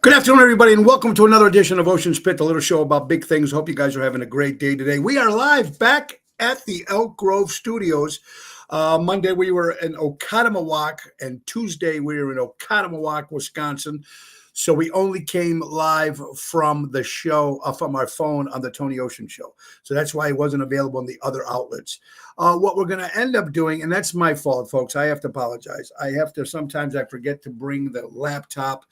Good afternoon, everybody, and welcome to another edition of Ocean Spit, the little show about big things. Hope you guys are having a great day today. We are live back at the Elk Grove Studios. Monday, we were in Oconomowoc, and Tuesday, we were in Oconomowoc, Wisconsin. So we only came live from the show, from our phone on the Tony Ocean Show. So that's why it wasn't available in the other outlets. What we're going to end up doing, and that's my fault, folks. I have to apologize. Sometimes I forget to bring the laptop.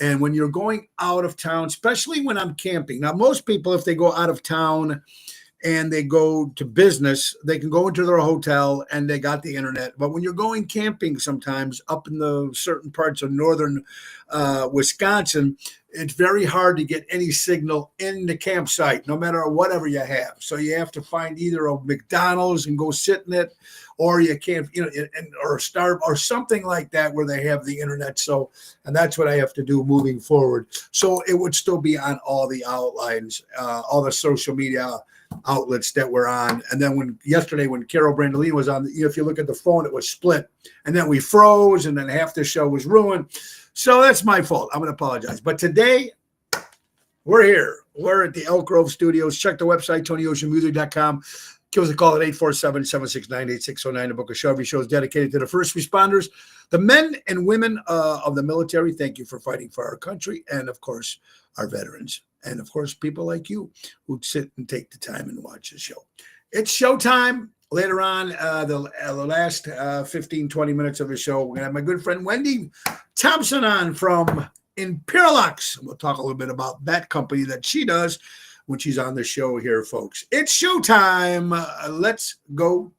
And when you're going out of town, especially when I'm camping. Now, most people, if they go out of town and they go to business, they can go into their hotel and they got the internet. But when you're going camping sometimes up in the certain parts of northern Wisconsin, it's very hard to get any signal in the campsite, no matter whatever you have. So you have to find either a McDonald's and go sit in it, or you can't, or Starbucks or something like that where they have the internet. So, and that's what I have to do moving forward. So it would still be on all the outlines, all the social media outlets that we're on. And then yesterday when Carol Brandolini was on, if you look at the phone, it was split, and then we froze, and then half the show was ruined. So that's my fault. I'm going to apologize. But today we're here. We're at the Elk Grove Studios. Check the website, TonyOceanMusic.com. Give us a call at 847-769-8609 to book a show. Every show is dedicated to the first responders, the men and women of the military. Thank you for fighting for our country, and of course, our veterans. And of course, people like you who sit and take the time and watch the show. It's showtime. Later on, the last 15, 20 minutes of the show, we're going to have my good friend Wendy Thompson on from Imperialux. We'll talk a little bit about that company that she does when she's on the show here, folks. It's showtime. Let's go.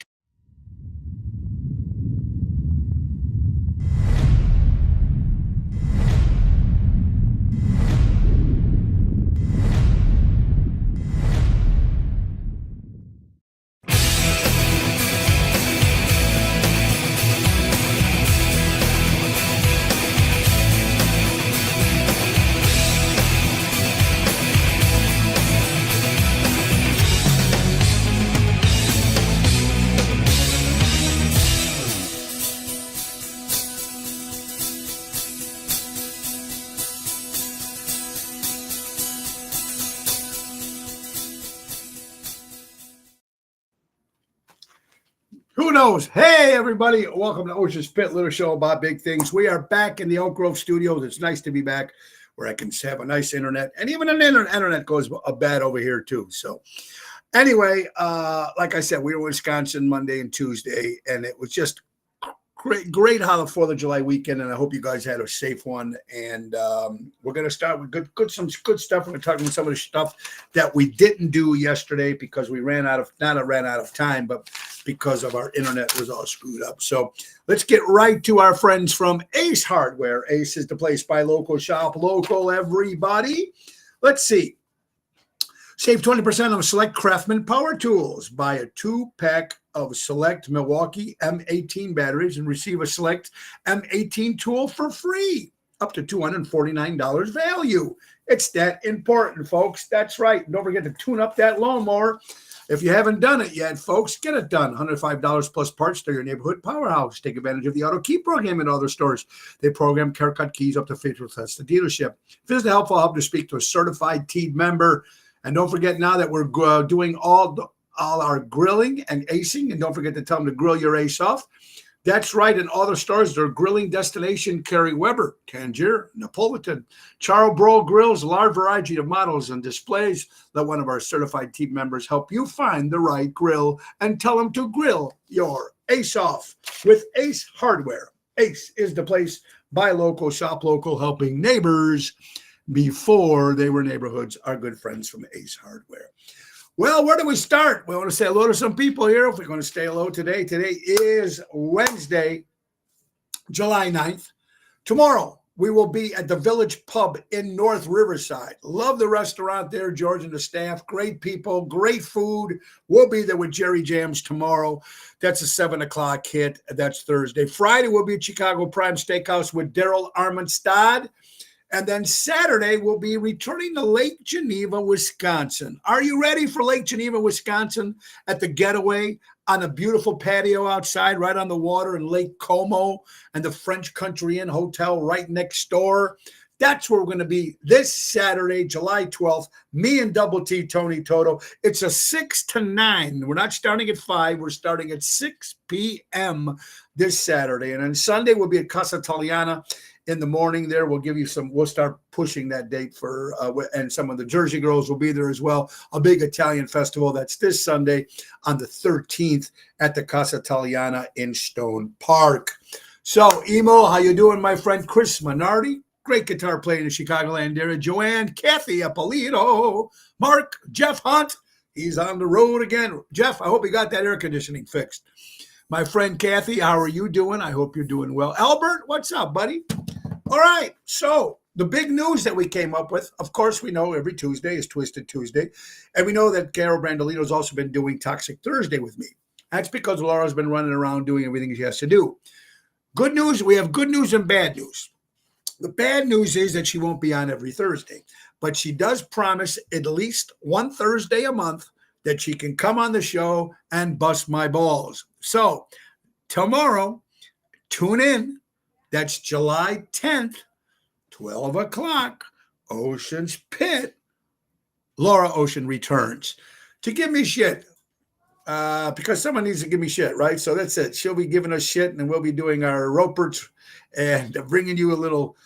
Who knows? Hey, everybody. Welcome to Ocean Spit, little show about big things. We are back in the Elk Grove Studios. It's nice to be back where I can have a nice internet. And even an internet goes bad over here, too. So anyway, like I said, we were in Wisconsin Monday and Tuesday, and it was just great 4th of July weekend, and I hope you guys had a safe one. And we're going to start with some good stuff. We're going to talk about some of the stuff that we didn't do yesterday because we ran out of time, but because of our internet was all screwed up. So let's get right to our friends from Ace Hardware. Ace is the place, buy local, shop local, everybody. Let's see. Save 20% on select Craftsman power tools. Buy a 2-pack of select Milwaukee M18 batteries and receive a select M18 tool for free, up to $249 value. It's that important, folks. That's right. Don't forget to tune up that lawnmower. If you haven't done it yet, folks, get it done. $105 plus parts to your neighborhood powerhouse. Take advantage of the auto key program in other stores. They program CareCut keys up to 50% the dealership. Visit the helpful hub to speak to a certified team member. And don't forget now that we're doing all our grilling and acing. And don't forget to tell them to grill your ace off. That's right. In all the stores, their grilling destination, Carrie Weber, Tangier, Napolitan, Charbroil grills, a large variety of models and displays. Let one of our certified team members help you find the right grill and tell them to grill your ace off with Ace Hardware. Ace is the place, buy local, shop local, helping neighbors before they were neighborhoods. Our good friends from Ace Hardware. Well, where do we start? We want to say hello to some people here. If we're going to stay hello today. Today is Wednesday, July 9th. Tomorrow, we will be at the Village Pub in North Riverside. Love the restaurant there, George and the staff. Great people, great food. We'll be there with Jerry Jams tomorrow. That's a 7 o'clock hit. That's Thursday. Friday, we'll be at Chicago Prime Steakhouse with Daryl Armanstad. And then Saturday, we'll be returning to Lake Geneva, Wisconsin. Are you ready for Lake Geneva, Wisconsin at the Getaway on a beautiful patio outside right on the water in Lake Como and the French Country Inn Hotel right next door? That's where we're going to be this Saturday, July 12th. Me and Double T, Tony Toto. It's a 6 to 9. We're not starting at 5. We're starting at 6 p.m. this Saturday. And on Sunday, we'll be at Casa Italiana in the morning there. We'll give you some, we'll start pushing that date for, and some of the Jersey girls will be there as well. A big Italian festival. That's this Sunday on the 13th at the Casa Italiana in Stone Park. So, Emo, how you doing, my friend? Chris Minardi, great guitar player in the Chicagoland area. Joanne, Kathy Apolito, Mark, Jeff Hunt. He's on the road again. Jeff, I hope you got that air conditioning fixed. My friend Kathy, how are you doing? I hope you're doing well. Albert, what's up, buddy? All right, so the big news that we came up with, of course, we know every Tuesday is Twisted Tuesday, and we know that Carol Brandolino's also been doing Toxic Thursday with me. That's because Laura's been running around doing everything she has to do. Good news, we have good news and bad news. The bad news is that she won't be on every Thursday, but she does promise at least one Thursday a month that she can come on the show and bust my balls. So tomorrow, tune in. That's July 10th, 12 o'clock, Ocean's Pit. Laura Ocean returns to give me shit because someone needs to give me shit, right? So that's it. She'll be giving us shit, and we'll be doing our Roperts and bringing you a little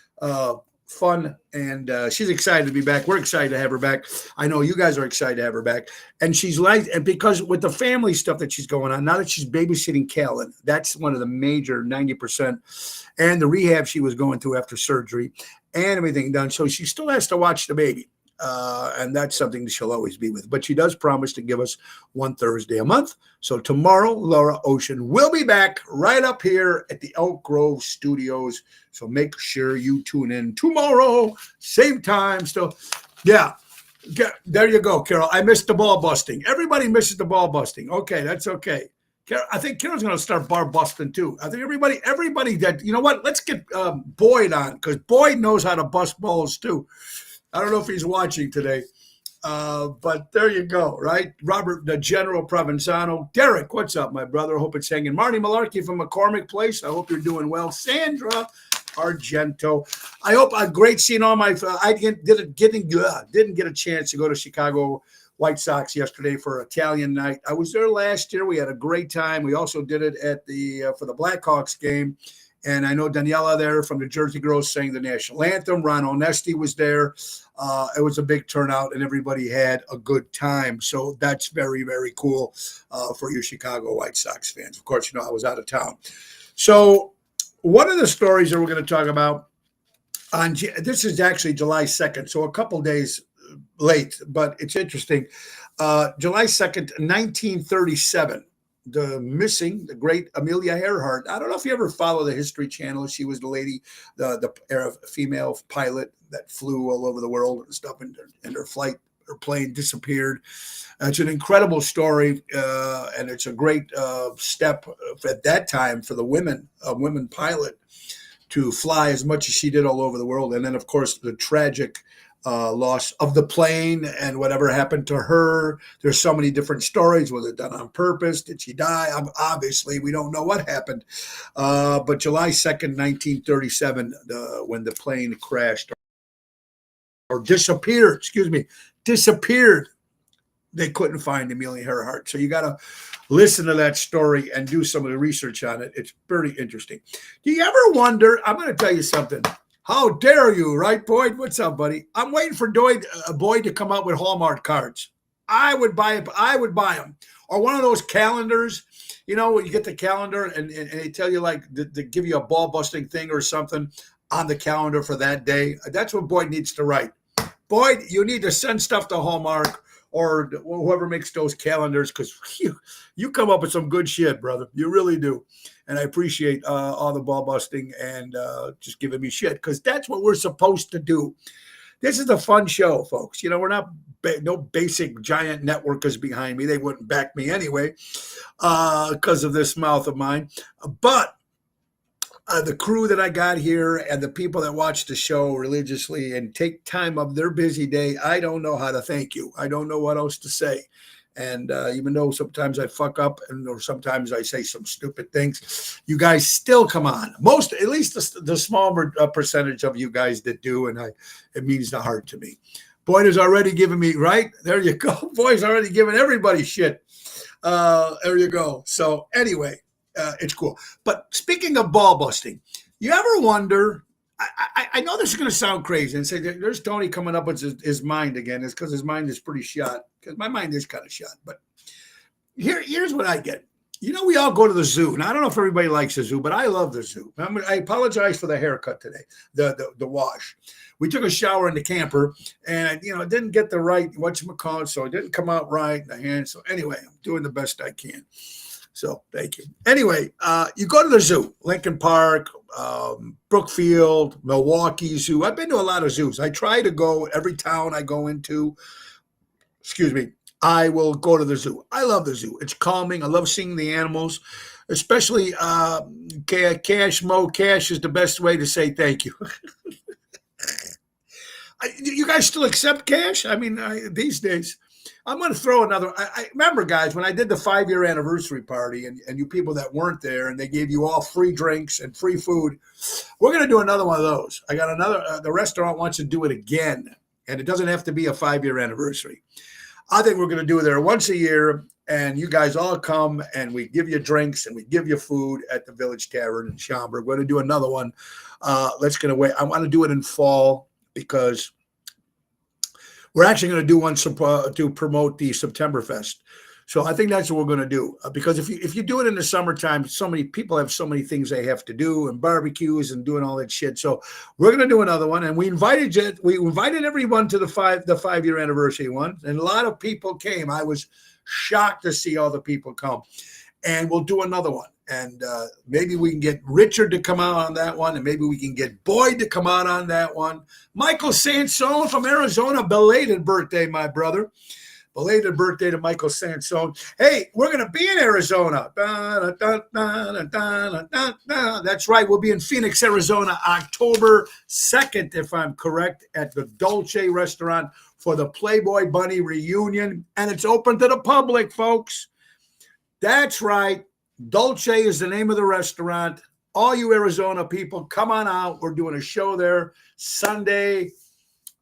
fun. And she's excited to be back. We're excited to have her back. I know you guys are excited to have her back. And she's like, and because with the family stuff that she's going on, now that she's babysitting Callan, that's one of the major 90%, and the rehab she was going through after surgery and everything done. So she still has to watch the baby. And that's something that she'll always be with. But she does promise to give us one Thursday a month. So tomorrow, Laura Ocean will be back right up here at the Elk Grove Studios. So make sure you tune in tomorrow, same time. So, yeah, there you go, Carol. I missed the ball busting. Everybody misses the ball busting. Okay, that's okay. I think Carol's going to start bar busting too. I think everybody that, you know what? Let's get Boyd on, because Boyd knows how to bust balls too. I don't know if he's watching today, but there you go, right? Robert, the General Provenzano. Derek, what's up, my brother? Hope it's hanging. Marty Malarkey from McCormick Place. I hope you're doing well. Sandra Argento. I hope great seeing all my. I didn't get a chance to go to Chicago White Sox yesterday for Italian night. I was there last year. We had a great time. We also did it at the for the Blackhawks game. And I know Daniela there from the Jersey Girls sang the national anthem. Ron Onesti was there. It was a big turnout, and everybody had a good time. So that's very, very cool for you Chicago White Sox fans. Of course, you know, I was out of town. So one of the stories that we're going to talk about, this is actually July 2nd, so a couple days late, but it's interesting. July 2nd, 1937. The great Amelia Earhart. I don't know if you ever follow the History Channel. She was the lady, the female pilot that flew all over the world and stuff, and her plane disappeared. It's an incredible story, and it's a great step at that time for the women pilot to fly as much as she did all over the world. And then, of course, the tragic loss of the plane and whatever happened to her. There's so many different stories. Was it done on purpose? Did she die? Obviously, we don't know what happened. But July 2nd, 1937, when the plane crashed or disappeared, they couldn't find Amelia Earhart. So you got to listen to that story and do some of the research on it. It's very interesting. Do you ever wonder? I'm going to tell you something. How dare you, right, Boyd? What's up, buddy? I'm waiting for Boyd to come out with Hallmark cards. I would buy them. Or one of those calendars, you know, when you get the calendar and they tell you, like, to give you a ball-busting thing or something on the calendar for that day. That's what Boyd needs to write. Boyd, you need to send stuff to Hallmark or whoever makes those calendars, because you come up with some good shit, brother. You really do. And I appreciate all the ball busting and just giving me shit, because that's what we're supposed to do. This is a fun show, folks. You know, we're not no basic giant networkers behind me. They wouldn't back me anyway because of this mouth of mine. But the crew that I got here and the people that watch the show religiously and take time of their busy day, I don't know how to thank you. I don't know what else to say. And even though sometimes I fuck up or sometimes I say some stupid things, you guys still come on. At least the small percentage of you guys that do, and it means the heart to me. Boyd has already given me, right? There you go. Boyd's already given everybody shit. There you go. So anyway, it's cool. But speaking of ball busting, you ever wonder, I know this is going to sound crazy and say there's Tony coming up with his mind again. It's because his mind is pretty shot. Because my mind is kind of shot. But here's what I get. You know, we all go to the zoo. And I don't know if everybody likes the zoo, but I love the zoo. I apologize for the haircut today, the wash. We took a shower in the camper, and it didn't get the right whatchamacallit, so it didn't come out right in the hand. So anyway, I'm doing the best I can. So thank you. Anyway, you go to the zoo, Lincoln Park, Brookfield, Milwaukee Zoo. I've been to a lot of zoos. I try to go every town I go into. Excuse me. I will go to the zoo. I love the zoo. It's calming. I love seeing the animals, especially Cash. Mo Cash is the best way to say thank you. You guys still accept cash? I mean, these days, I'm going to throw another. I remember, guys, when I did the 5-year anniversary party and you people that weren't there and they gave you all free drinks and free food, we're going to do another one of those. I got another. The restaurant wants to do it again, and it doesn't have to be a 5-year anniversary. I think we're going to do it there once a year, and you guys all come and we give you drinks and we give you food at the Village Tavern in Schaumburg. We're going to do another one. Let's get away. I want to do it in fall because we're actually going to do one to promote the Septemberfest. So I think that's what we're going to do. Because if you do it in the summertime, so many people have so many things they have to do and barbecues and doing all that shit. So we're going to do another one. And we invited everyone to the 5-year anniversary one. And a lot of people came. I was shocked to see all the people come. And we'll do another one. And maybe we can get Richard to come out on that one. And maybe we can get Boyd to come out on that one. Michael Sansone from Arizona. Belated birthday, my brother. Belated birthday to Michael Sansone. Hey, we're going to be in Arizona. That's right. We'll be in Phoenix, Arizona, October 2nd, if I'm correct, at the Dolce restaurant for the Playboy Bunny reunion. And it's open to the public, folks. That's right. Dolce is the name of the restaurant. All you Arizona people, come on out. We're doing a show there Sunday,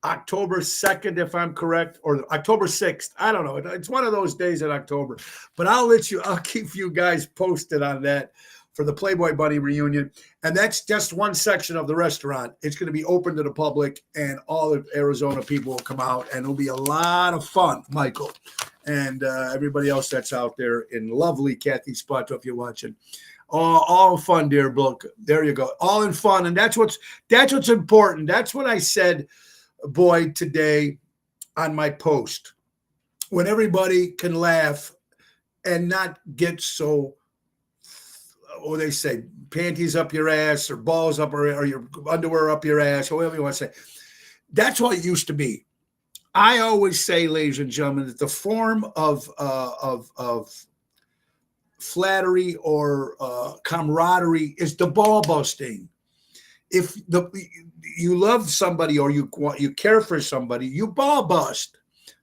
October 2nd, if I'm correct, or October 6th. I don't know. It's one of those days in October. But I'll keep you guys posted on that for the Playboy Bunny reunion. And that's just one section of the restaurant. It's going to be open to the public, and all the Arizona people will come out, and it'll be a lot of fun, Michael, and everybody else that's out there in lovely Kathy Spato, if you're watching. All fun, dear Brooke. There you go. All in fun. And that's what's important. That's what I said, Boyd, today on my post. When everybody can laugh and not get so, what they say, panties up your ass or balls up or your underwear up your ass, or whatever you want to say. That's what it used to be. I always say, ladies and gentlemen, that the form of flattery or camaraderie is the ball busting. If you love somebody or you care for somebody, you ball bust.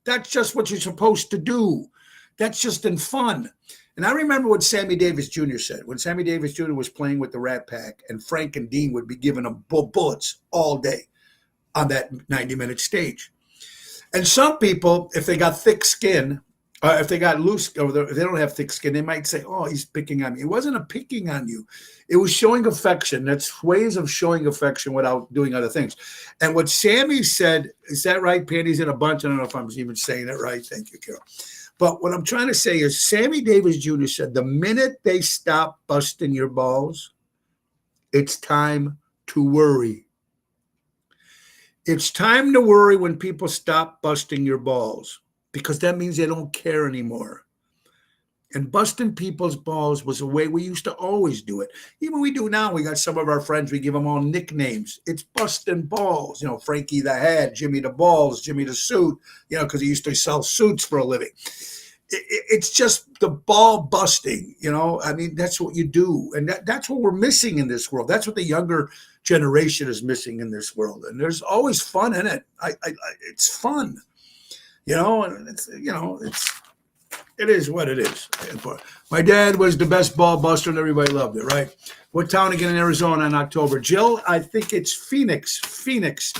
That's just what you're supposed to do. That's just in fun. And I remember what Sammy Davis Jr. said. When Sammy Davis Jr. was playing with the Rat Pack, and Frank and Dean would be giving him bullets all day on that 90-minute stage. And some people, if they got thick skin, if they got loose, or if they don't have thick skin, they might say, oh, he's picking on me. It wasn't a picking on you. It was showing affection. That's ways of showing affection without doing other things. And what Sammy said, is that right? Panties in a bunch. I don't know if I'm even saying it right. Thank you, Carol. But what I'm trying to say is Sammy Davis Jr. said, the minute they stop busting your balls, it's time to worry. It's time to worry when people stop busting your balls, because that means they don't care anymore. And busting people's balls was a way we used to always do it. Even we do now. We got some of our friends, we give them all nicknames. It's busting balls. You know, Frankie the Hat, Jimmy the Balls, Jimmy the Suit, you know, because he used to sell suits for a living. It's just the ball busting, you know. I mean, that's what you do. And that's what we're missing in this world. That's what the younger generation is missing in this world. And there's always fun in it. It's fun, you know, and it's it is what it is. My dad was the best ball buster and everybody loved it, right? What town again in Arizona in October? Jill, I think it's Phoenix. Phoenix.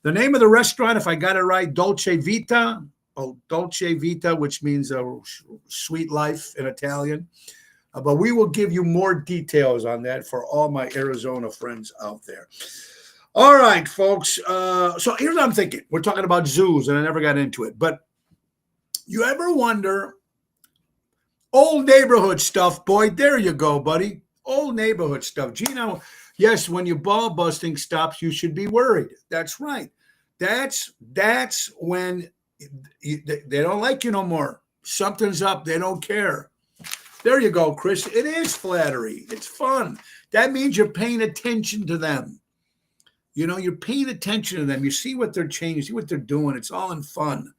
The name of the restaurant, if I got it right, Dolce Vita. Oh, Dolce Vita, which means a sweet life in Italian. But we will give you more details on that for all my Arizona friends out there. All right, folks. So here's what I'm thinking. We're talking about zoos, and I never got into it. But you ever wonder, old neighborhood stuff, boy, there you go, buddy. Old neighborhood stuff. Gino, yes, when your ball busting stops, you should be worried. That's right. That's when they don't like you no more. Something's up. They don't care. There you go, Chris. It is flattery. It's fun. That means you're paying attention to them. You know, you're paying attention to them. You see what they're changing, see what they're doing. It's all in fun.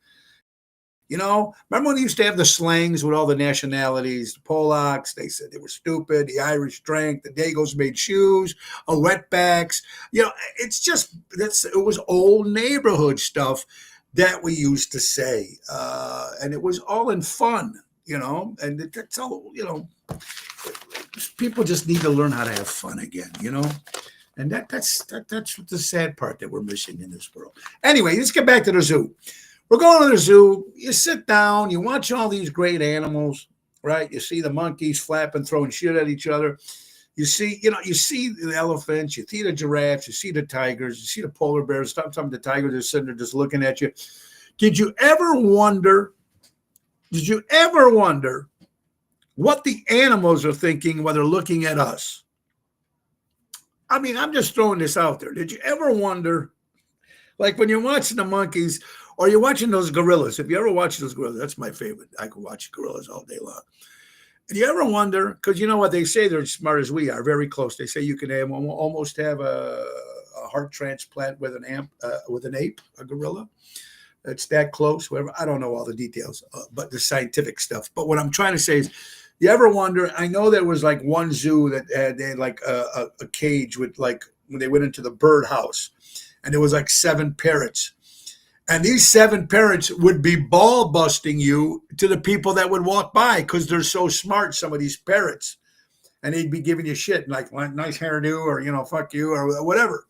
You know, remember when they used to have the slangs with all the nationalities, the Polacks, they said they were stupid, the Irish drank, the Dagos made shoes, wetbacks. You know, it's just, it was old neighborhood stuff that we used to say. And it was all in fun, you know, and that's all, you know, people just need to learn how to have fun again, you know. And that's the sad part that we're missing in this world. Anyway, let's get back to the zoo. We're going to the zoo. You sit down, you watch all these great animals, right? You see the monkeys flapping, throwing shit at each other. You see the elephants, you see the giraffes, you see the tigers, you see the polar bears. Sometimes the tigers are sitting there just looking at you. Did you ever wonder what the animals are thinking while they're looking at us? I mean, I'm just throwing this out there. Did you ever wonder, like when you're watching the monkeys, or you're watching those gorillas? If you ever watch those gorillas, that's my favorite. I could watch gorillas all day long. And you ever wonder, because you know what they say, they're as smart as we are, very close. They say you can almost have a heart transplant with an ape, a gorilla. It's that close. Whatever. I don't know all the details, but the scientific stuff. But what I'm trying to say is, you ever wonder? I know there was like one zoo that they had like a cage with, like, when they went into the bird house, and there was like 7 parrots. And these 7 parrots would be ball busting you to the people that would walk by because they're so smart, some of these parrots. And they'd be giving you shit like nice hairdo or, you know, fuck you or whatever.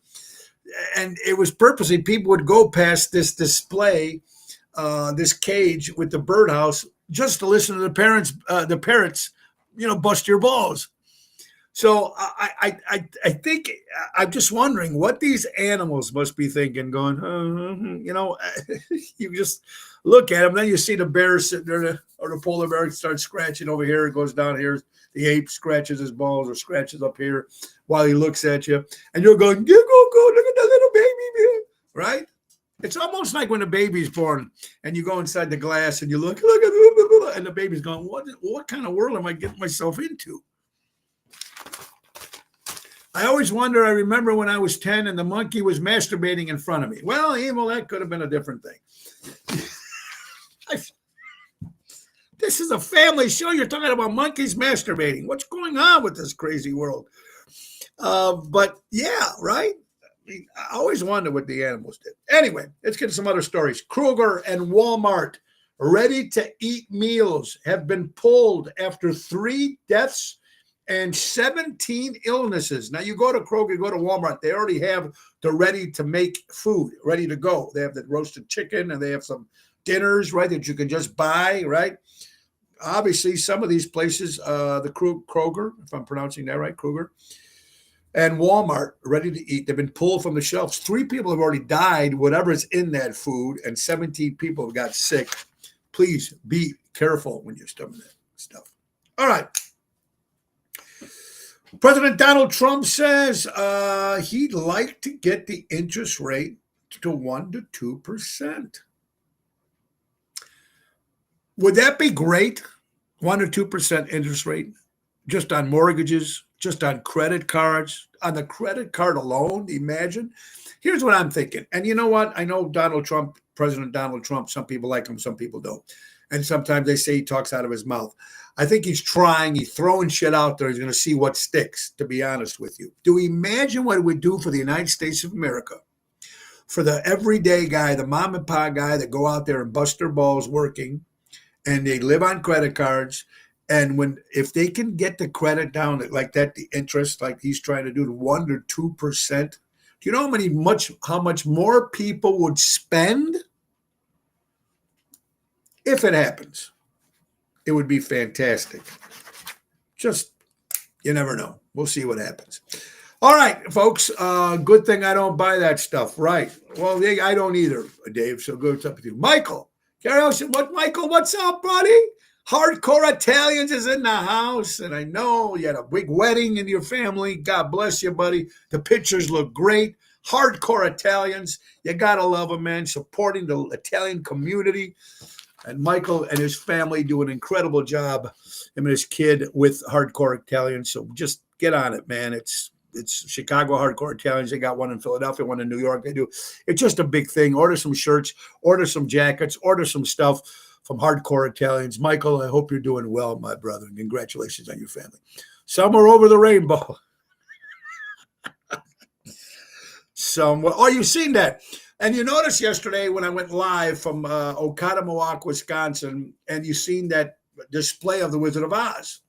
And it was purposely, people would go past this display, this cage with the birdhouse, just to listen to the parrots, you know, bust your balls. So I think I'm just wondering what these animals must be thinking, going, you know, you just look at them. Then you see the bear sitting there, or the polar bear starts scratching over here. It goes down here. The ape scratches his balls or scratches up here while he looks at you. And you're going, you go, look at the little baby, man. Right? It's almost like when a baby's born and you go inside the glass and you look at it, and the baby's going, what kind of world am I getting myself into? I always wonder, I remember when I was 10 and the monkey was masturbating in front of me. Well, that could have been a different thing. This is a family show. You're talking about monkeys masturbating. What's going on with this crazy world? But yeah, right? I always wonder what the animals did. Anyway, let's get to some other stories. Kroger and Walmart ready-to-eat meals have been pulled after 3 deaths and 17 illnesses. Now, you go to Kroger, you go to Walmart, they already have the ready-to-make food, ready to go. They have the roasted chicken, and they have some dinners, right, that you can just buy, right? Obviously, some of these places, the Kroger, if I'm pronouncing that right, Kroger, and Walmart, ready to eat. They've been pulled from the shelves. 3 people have already died, whatever is in that food, and 17 people have got sick. Please be careful when you're stuffing that stuff. All right. President Donald Trump says he'd like to get the interest rate to 1% to 2%. Would that be great? 1% to 2% interest rate just on mortgages, just on credit cards, on the credit card alone. Imagine. Here's what I'm thinking. And you know what? I know Donald Trump, President Donald Trump, some people like him, some people don't. And sometimes they say he talks out of his mouth. I think he's trying, he's throwing shit out there. He's going to see what sticks, to be honest with you. Do we imagine what it would do for the United States of America, for the everyday guy, the mom and pop guy that go out there and bust their balls working, and they live on credit cards. And if they can get the credit down like that, the interest like he's trying to do to 1 or 2%, do you know how much more people would spend if it happens? It would be fantastic. Just, you never know. We'll see what happens. All right, folks. Good thing I don't buy that stuff. Right. Well, I don't either, Dave. So good. What's up with you? Michael. Michael, what's up, buddy? Hardcore Italians is in the house. And I know you had a big wedding in your family. God bless you, buddy. The pictures look great. Hardcore Italians. You got to love them, man. Supporting the Italian community. And Michael and his family do an incredible job, him and his kid, with Hardcore Italians. So just get on it, man. It's Chicago Hardcore Italians. They got one in Philadelphia, one in New York. They do. It's just a big thing. Order some shirts, order some jackets, order some stuff from Hardcore Italians. Michael, I hope you're doing well, my brother. And congratulations on your family. Somewhere over the rainbow. Somewhere. Oh, you've seen that. And you noticed yesterday when I went live from Oconomowoc, Wisconsin, and you seen that display of the Wizard of Oz.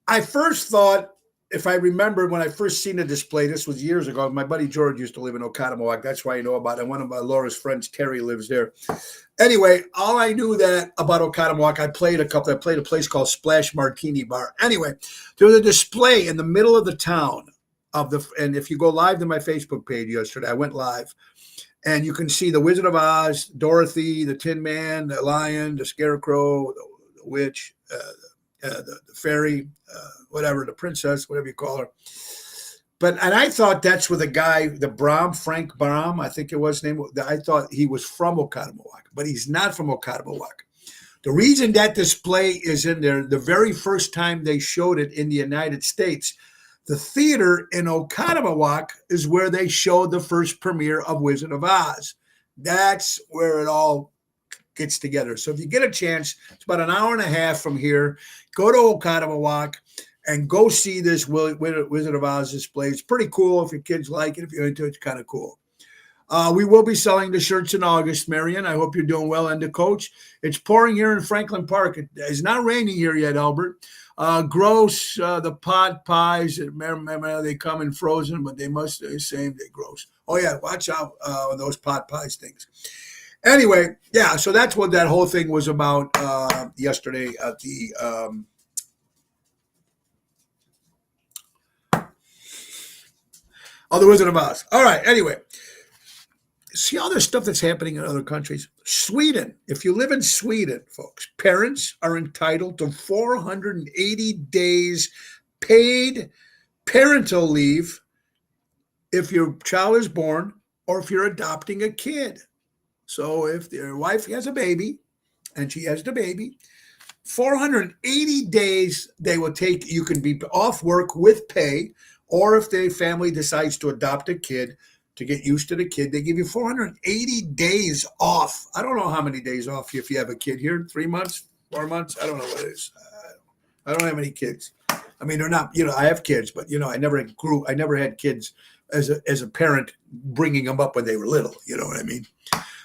I first thought, if I remember when I first seen the display, this was years ago. My buddy George used to live in Oconomowoc. That's why I know about it. One of my Laura's friends, Terry, lives there. Anyway, all I knew that about Oconomowoc, I played a place called Splash Martini Bar. Anyway, there was a display in the middle of the town. And if you go live to my Facebook page yesterday, I went live, and you can see the Wizard of Oz, Dorothy, the Tin Man, the Lion, the Scarecrow, the Witch, the Fairy, whatever, the Princess, whatever you call her. And I thought that's where the guy, Frank Baum, I think it was his name. I thought he was from Oconomowoc, but he's not from Oconomowoc. The reason that display is in there, the very first time they showed it in the United States, the theater in Oconomowoc is where they showed the first premiere of Wizard of Oz. That's where it all gets together. So if you get a chance, it's about an hour and a half from here. Go to Oconomowoc and go see this Wizard of Oz display. It's pretty cool. If your kids like it, if you're into it, it's kind of cool. We will be selling the shirts in August, Marion. I hope you're doing well. And the coach, it's pouring here in Franklin Park. It's not raining here yet, Albert. Gross, the pot pies, remember they come in frozen, but they must be the same. They're gross. Oh, yeah, watch out on those pot pies things. Anyway, yeah, so that's what that whole thing was about yesterday at the the Wizard of Oz. All right, anyway. See all the stuff that's happening in other countries. Sweden, if you live in Sweden, folks, parents are entitled to 480 days paid parental leave if your child is born or if you're adopting a kid. So if your wife has a baby and she has the baby, 480 days they will take. You can be off work with pay, or if the family decides to adopt a kid, to get used to the kid, they give you 480 days off. I don't know how many days off if you have a kid here, 3 months, 4 months. I don't know what it is. I don't have any kids. I mean, they're not, I have kids, but, I never had kids as a parent bringing them up when they were little. You know what I mean?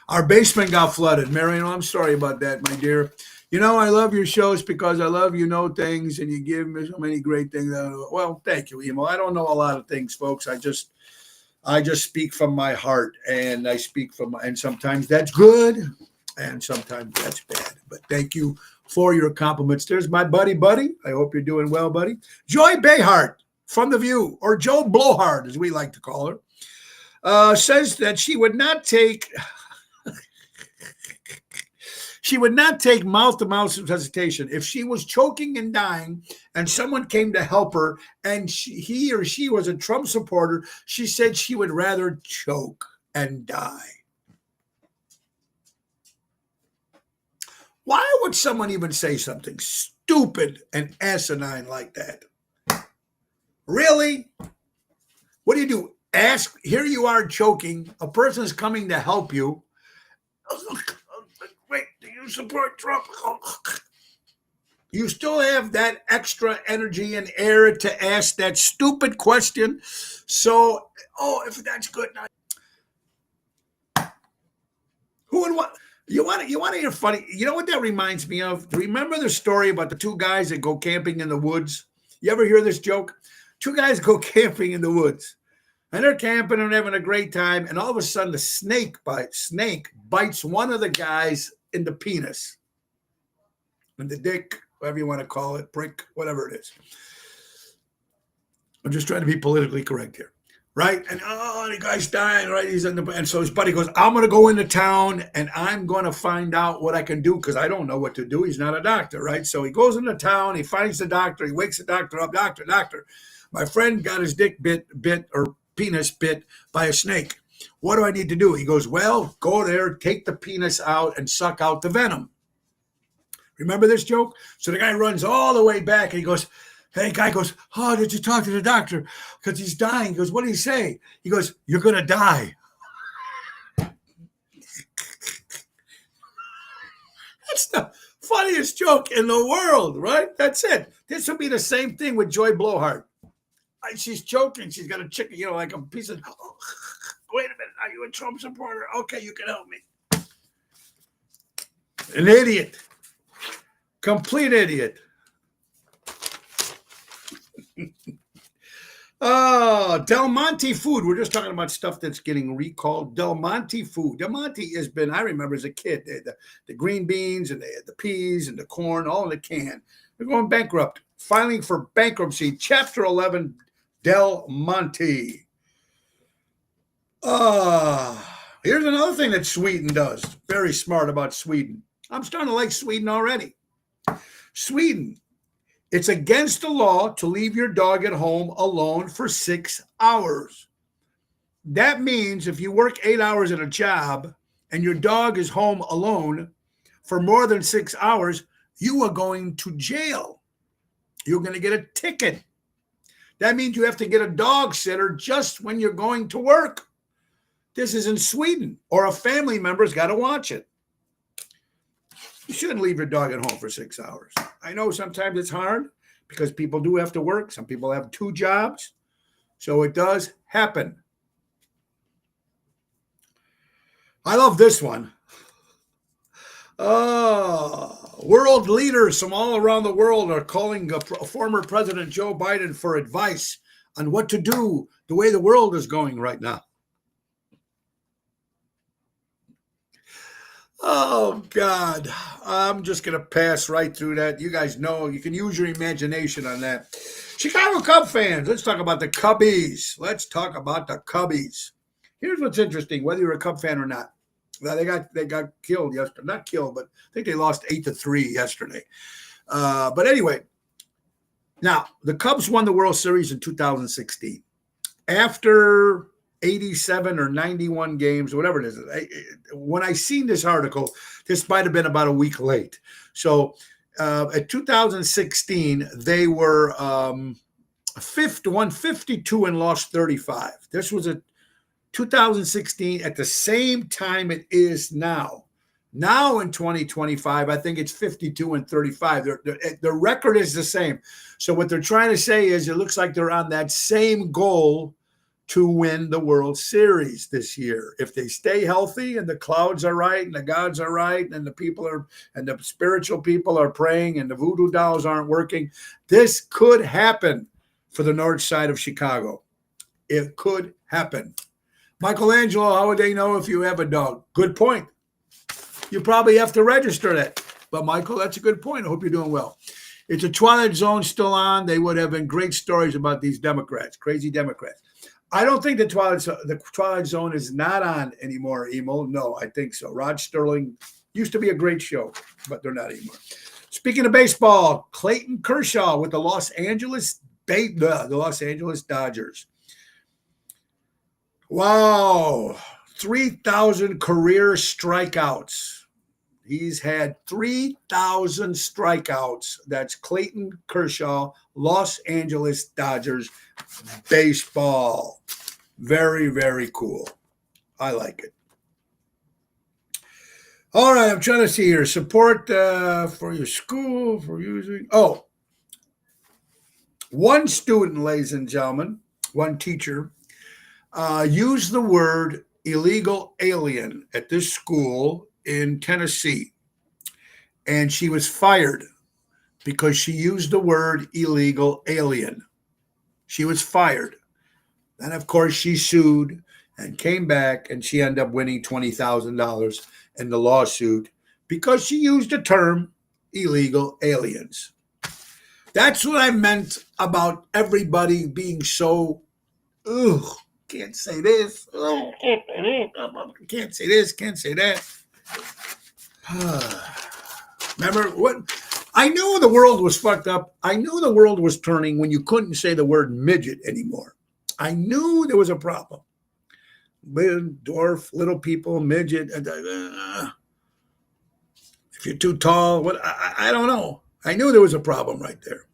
Our basement got flooded. Marion, I'm sorry about that, my dear. I love your shows because I love things and you give me so many great things. Well, thank you, Emo. I don't know a lot of things, folks. I just speak from my heart, and I speak and sometimes that's good and sometimes that's bad. But thank you for your compliments. There's my buddy. I hope you're doing well, buddy. Joy Behart from The View, or Joe Blowhard, as we like to call her, says that she would not take mouth-to-mouth resuscitation. If she was choking and dying and someone came to help her and he or she was a Trump supporter, she said she would rather choke and die. Why would someone even say something stupid and asinine like that? Really? What do? Ask, here you are choking, a person is coming to help you. Wait, do you support Trump? You still have that extra energy and air to ask that stupid question. So, if that's good. Who and what? You want to hear funny? You know what that reminds me of? Remember the story about the two guys that go camping in the woods? You ever hear this joke? Two guys go camping in the woods, and they're camping and having a great time, and all of a sudden the snake bites one of the guys in the penis, in the dick, whatever you want to call it, prick, whatever it is. I'm just trying to be politically correct here. Right? And the guy's dying, right? And so his buddy goes, I'm gonna go into town and I'm gonna find out what I can do because I don't know what to do. He's not a doctor, right? So he goes into town, he finds the doctor, he wakes the doctor up, doctor, my friend got his dick bit or penis bit by a snake. What do I need to do? He goes, well, go there, take the penis out and suck out the venom. Remember this joke? So the guy runs all the way back and he goes, hey, guy goes, oh, did you talk to the doctor? Because he's dying. He goes, what did he say? He goes, you're going to die. That's the funniest joke in the world, right? That's it. This would be the same thing with Joy Blowhart. She's joking. She's got a chicken, like a piece of, oh, wait a minute. Are you a Trump supporter? Okay, you can help me. An idiot. Complete idiot. Del Monte food. We're just talking about stuff that's getting recalled. Del Monte food. Del Monte has been, I remember as a kid, they had the green beans and they had the peas and the corn, all in a can. They're going bankrupt. Filing for bankruptcy. Chapter 11, Del Monte. Here's another thing that Sweden does. Very smart about Sweden. I'm starting to like Sweden already. Sweden. It's against the law to leave your dog at home alone for 6 hours. That means if you work 8 hours at a job and your dog is home alone for more than 6 hours, you are going to jail. You're going to get a ticket. That means you have to get a dog sitter just when you're going to work. This is in Sweden, or a family member's got to watch it. You shouldn't leave your dog at home for 6 hours. I know sometimes it's hard because people do have to work. Some people have 2 jobs. So it does happen. I love this one. World leaders from all around the world are calling former President Joe Biden for advice on what to do the way the world is going right now. Oh, God. I'm just going to pass right through that. You guys know you can use your imagination on that. Chicago Cub fans, let's talk about the Cubbies. Let's talk about the Cubbies. Here's what's interesting, whether you're a Cub fan or not. Well, they got killed yesterday. Not killed, but I think they lost 8-3 yesterday. But anyway, now the Cubs won the World Series in 2016. After 87 or 91 games, whatever it is. When I seen this article, this might have been about a week late. So at 2016, they were won 52 and lost 35. This was a 2016 at the same time it is now. Now in 2025, I think it's 52 and 35. The record is the same. So what they're trying to say is it looks like they're on that same goal to win the World Series this year. If they stay healthy and the clouds are right and the gods are right and the people are, and the spiritual people are praying and the voodoo dolls aren't working, this could happen for the north side of Chicago. It could happen. Michelangelo, how would they know if you have a dog? Good point. You probably have to register that. But Michael, that's a good point. I hope you're doing well. It's a Twilight Zone still on. They would have been great stories about these Democrats, crazy Democrats. I don't think the Twilight Zone is not on anymore, Emil. No, I think so. Rod Sterling used to be a great show, but they're not anymore. Speaking of baseball, Clayton Kershaw with the Los Angeles Dodgers. Wow, 3,000 career strikeouts. He's had 3,000 strikeouts. That's Clayton Kershaw, Los Angeles Dodgers baseball. Very, very cool. I like it. All right, I'm trying to see here. Support for your school, for using. Oh, one student, ladies and gentlemen, one teacher, used the word illegal alien at this school in Tennessee, and she was fired because she used the word illegal alien. She was fired. And of course, she sued and came back, and she ended up winning $20,000 in the lawsuit because she used the term illegal aliens. That's what I meant about everybody being so, can't say this, can't say this, can't say that. Remember what? I knew the world was fucked up. I knew the world was turning when you couldn't say the word midget anymore. I knew there was a problem. Dwarf, little people, midget. If you're too tall, what? I don't know. I knew there was a problem right there.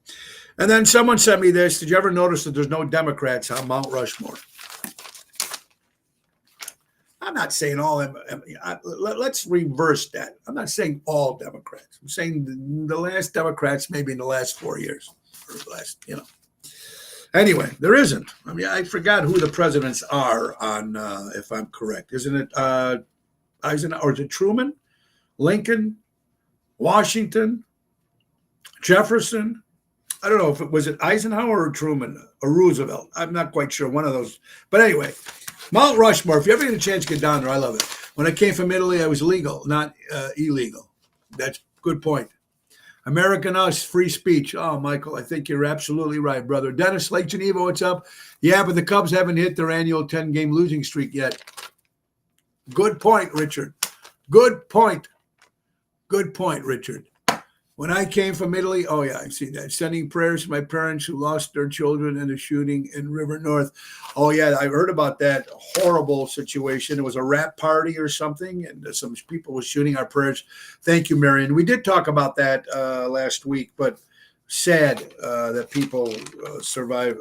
And then someone sent me this. Did you ever notice that there's no Democrats on Mount Rushmore? I'm not saying all them. Let's reverse that. I'm not saying all Democrats. I'm saying the last Democrats, maybe in the last 4 years, or last, Anyway, there isn't. I mean, I forgot who the presidents are on, if I'm correct. Isn't it Eisenhower, or is it Truman, Lincoln, Washington, Jefferson? I don't know if it was Eisenhower or Truman or Roosevelt. I'm not quite sure. One of those. But anyway, Mount Rushmore, if you ever get a chance to get down there, I love it. When I came from Italy, I was legal, not illegal. That's a good point. American Us, free speech. Oh, Michael, I think you're absolutely right, brother. Dennis, Lake Geneva, what's up? Yeah, but the Cubs haven't hit their annual 10-game losing streak yet. Good point, Richard. Good point. Good point, Richard. When I came from Italy, oh, yeah, I see that. Sending prayers to my parents who lost their children in the shooting in River North. Oh, yeah, I heard about that horrible situation. It was a rap party or something, and some people were shooting. Our prayers. Thank you, Marion. We did talk about that last week, but sad that people survive.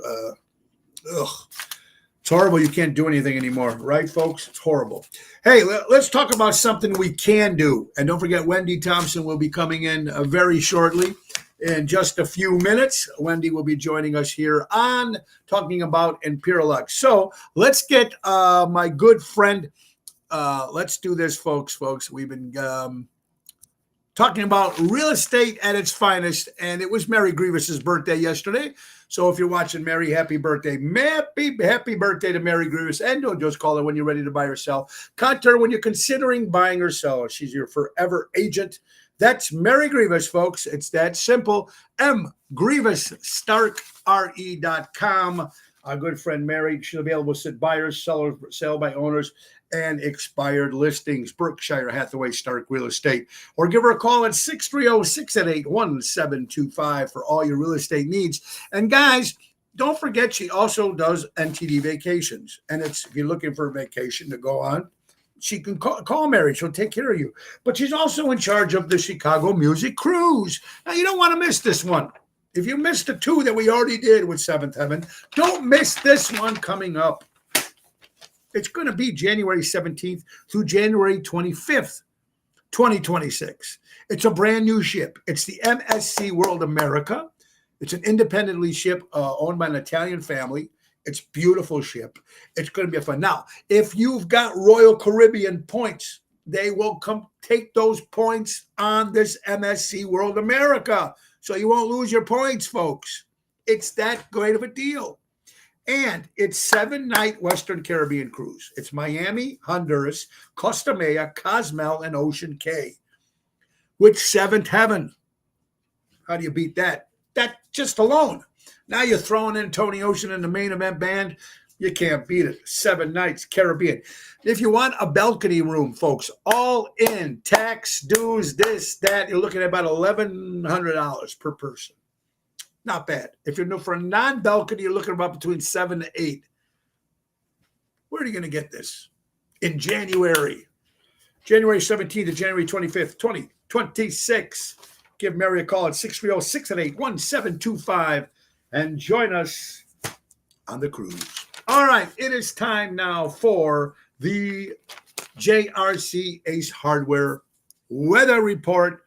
It's horrible. You can't do anything anymore, right, folks? It's horrible. Hey, let's talk about something we can do. And don't forget, Wendy Thompson will be coming in very shortly. In just a few minutes, Wendy will be joining us here on talking about Imperialux. So let's get my good friend. Let's do this, folks. We've been talking about real estate at its finest, and it was Mary Grievous's birthday yesterday. So if you're watching Mary, happy birthday. Happy birthday to Mary Grievous. And don't just call her when you're ready to buy or sell. Contact her when you're considering buying or selling. She's your forever agent. That's Mary Grievous, folks. It's that simple. mgrievousstarkre.com. Our good friend Mary, she'll be able to sit buyers, sellers, sell by owners, and expired listings. Berkshire Hathaway Stark Real Estate. Or give her a call at 630-688-1725 for all your real estate needs. And guys, don't forget she also does NTD vacations. And if you're looking for a vacation to go on, she can call Mary. She'll take care of you. But she's also in charge of the Chicago Music Cruise. Now, you don't want to miss this one. If you missed the two that we already did with Seventh Heaven, don't miss this one coming up. It's going to be January 17th through January 25th, 2026. It's a brand new ship. It's the MSC World America. It's an independently ship owned by an Italian family. It's a beautiful ship. It's going to be fun. Now, if you've got Royal Caribbean points, they will come take those points on this MSC World America. So you won't lose your points, folks. It's that great of a deal. And it's 7-night Western Caribbean cruise. It's Miami, Honduras, Costa Maya, Cozumel, and Ocean Cay. With Seventh Heaven. How do you beat that? That just alone. Now you're throwing in Tony Ocean in the main event band. You can't beat it. 7 nights, Caribbean. If you want a balcony room, folks, all in, tax, dues, this, that, you're looking at about $1,100 per person. Not bad. If you're for a non-balcony, you're looking about between 7 to 8. Where are you going to get this? In January 17th to January 25th, 2026. Give Mary a call at 630-688-1725 and join us on the cruise. All right, it is time now for the JRC Ace Hardware weather report.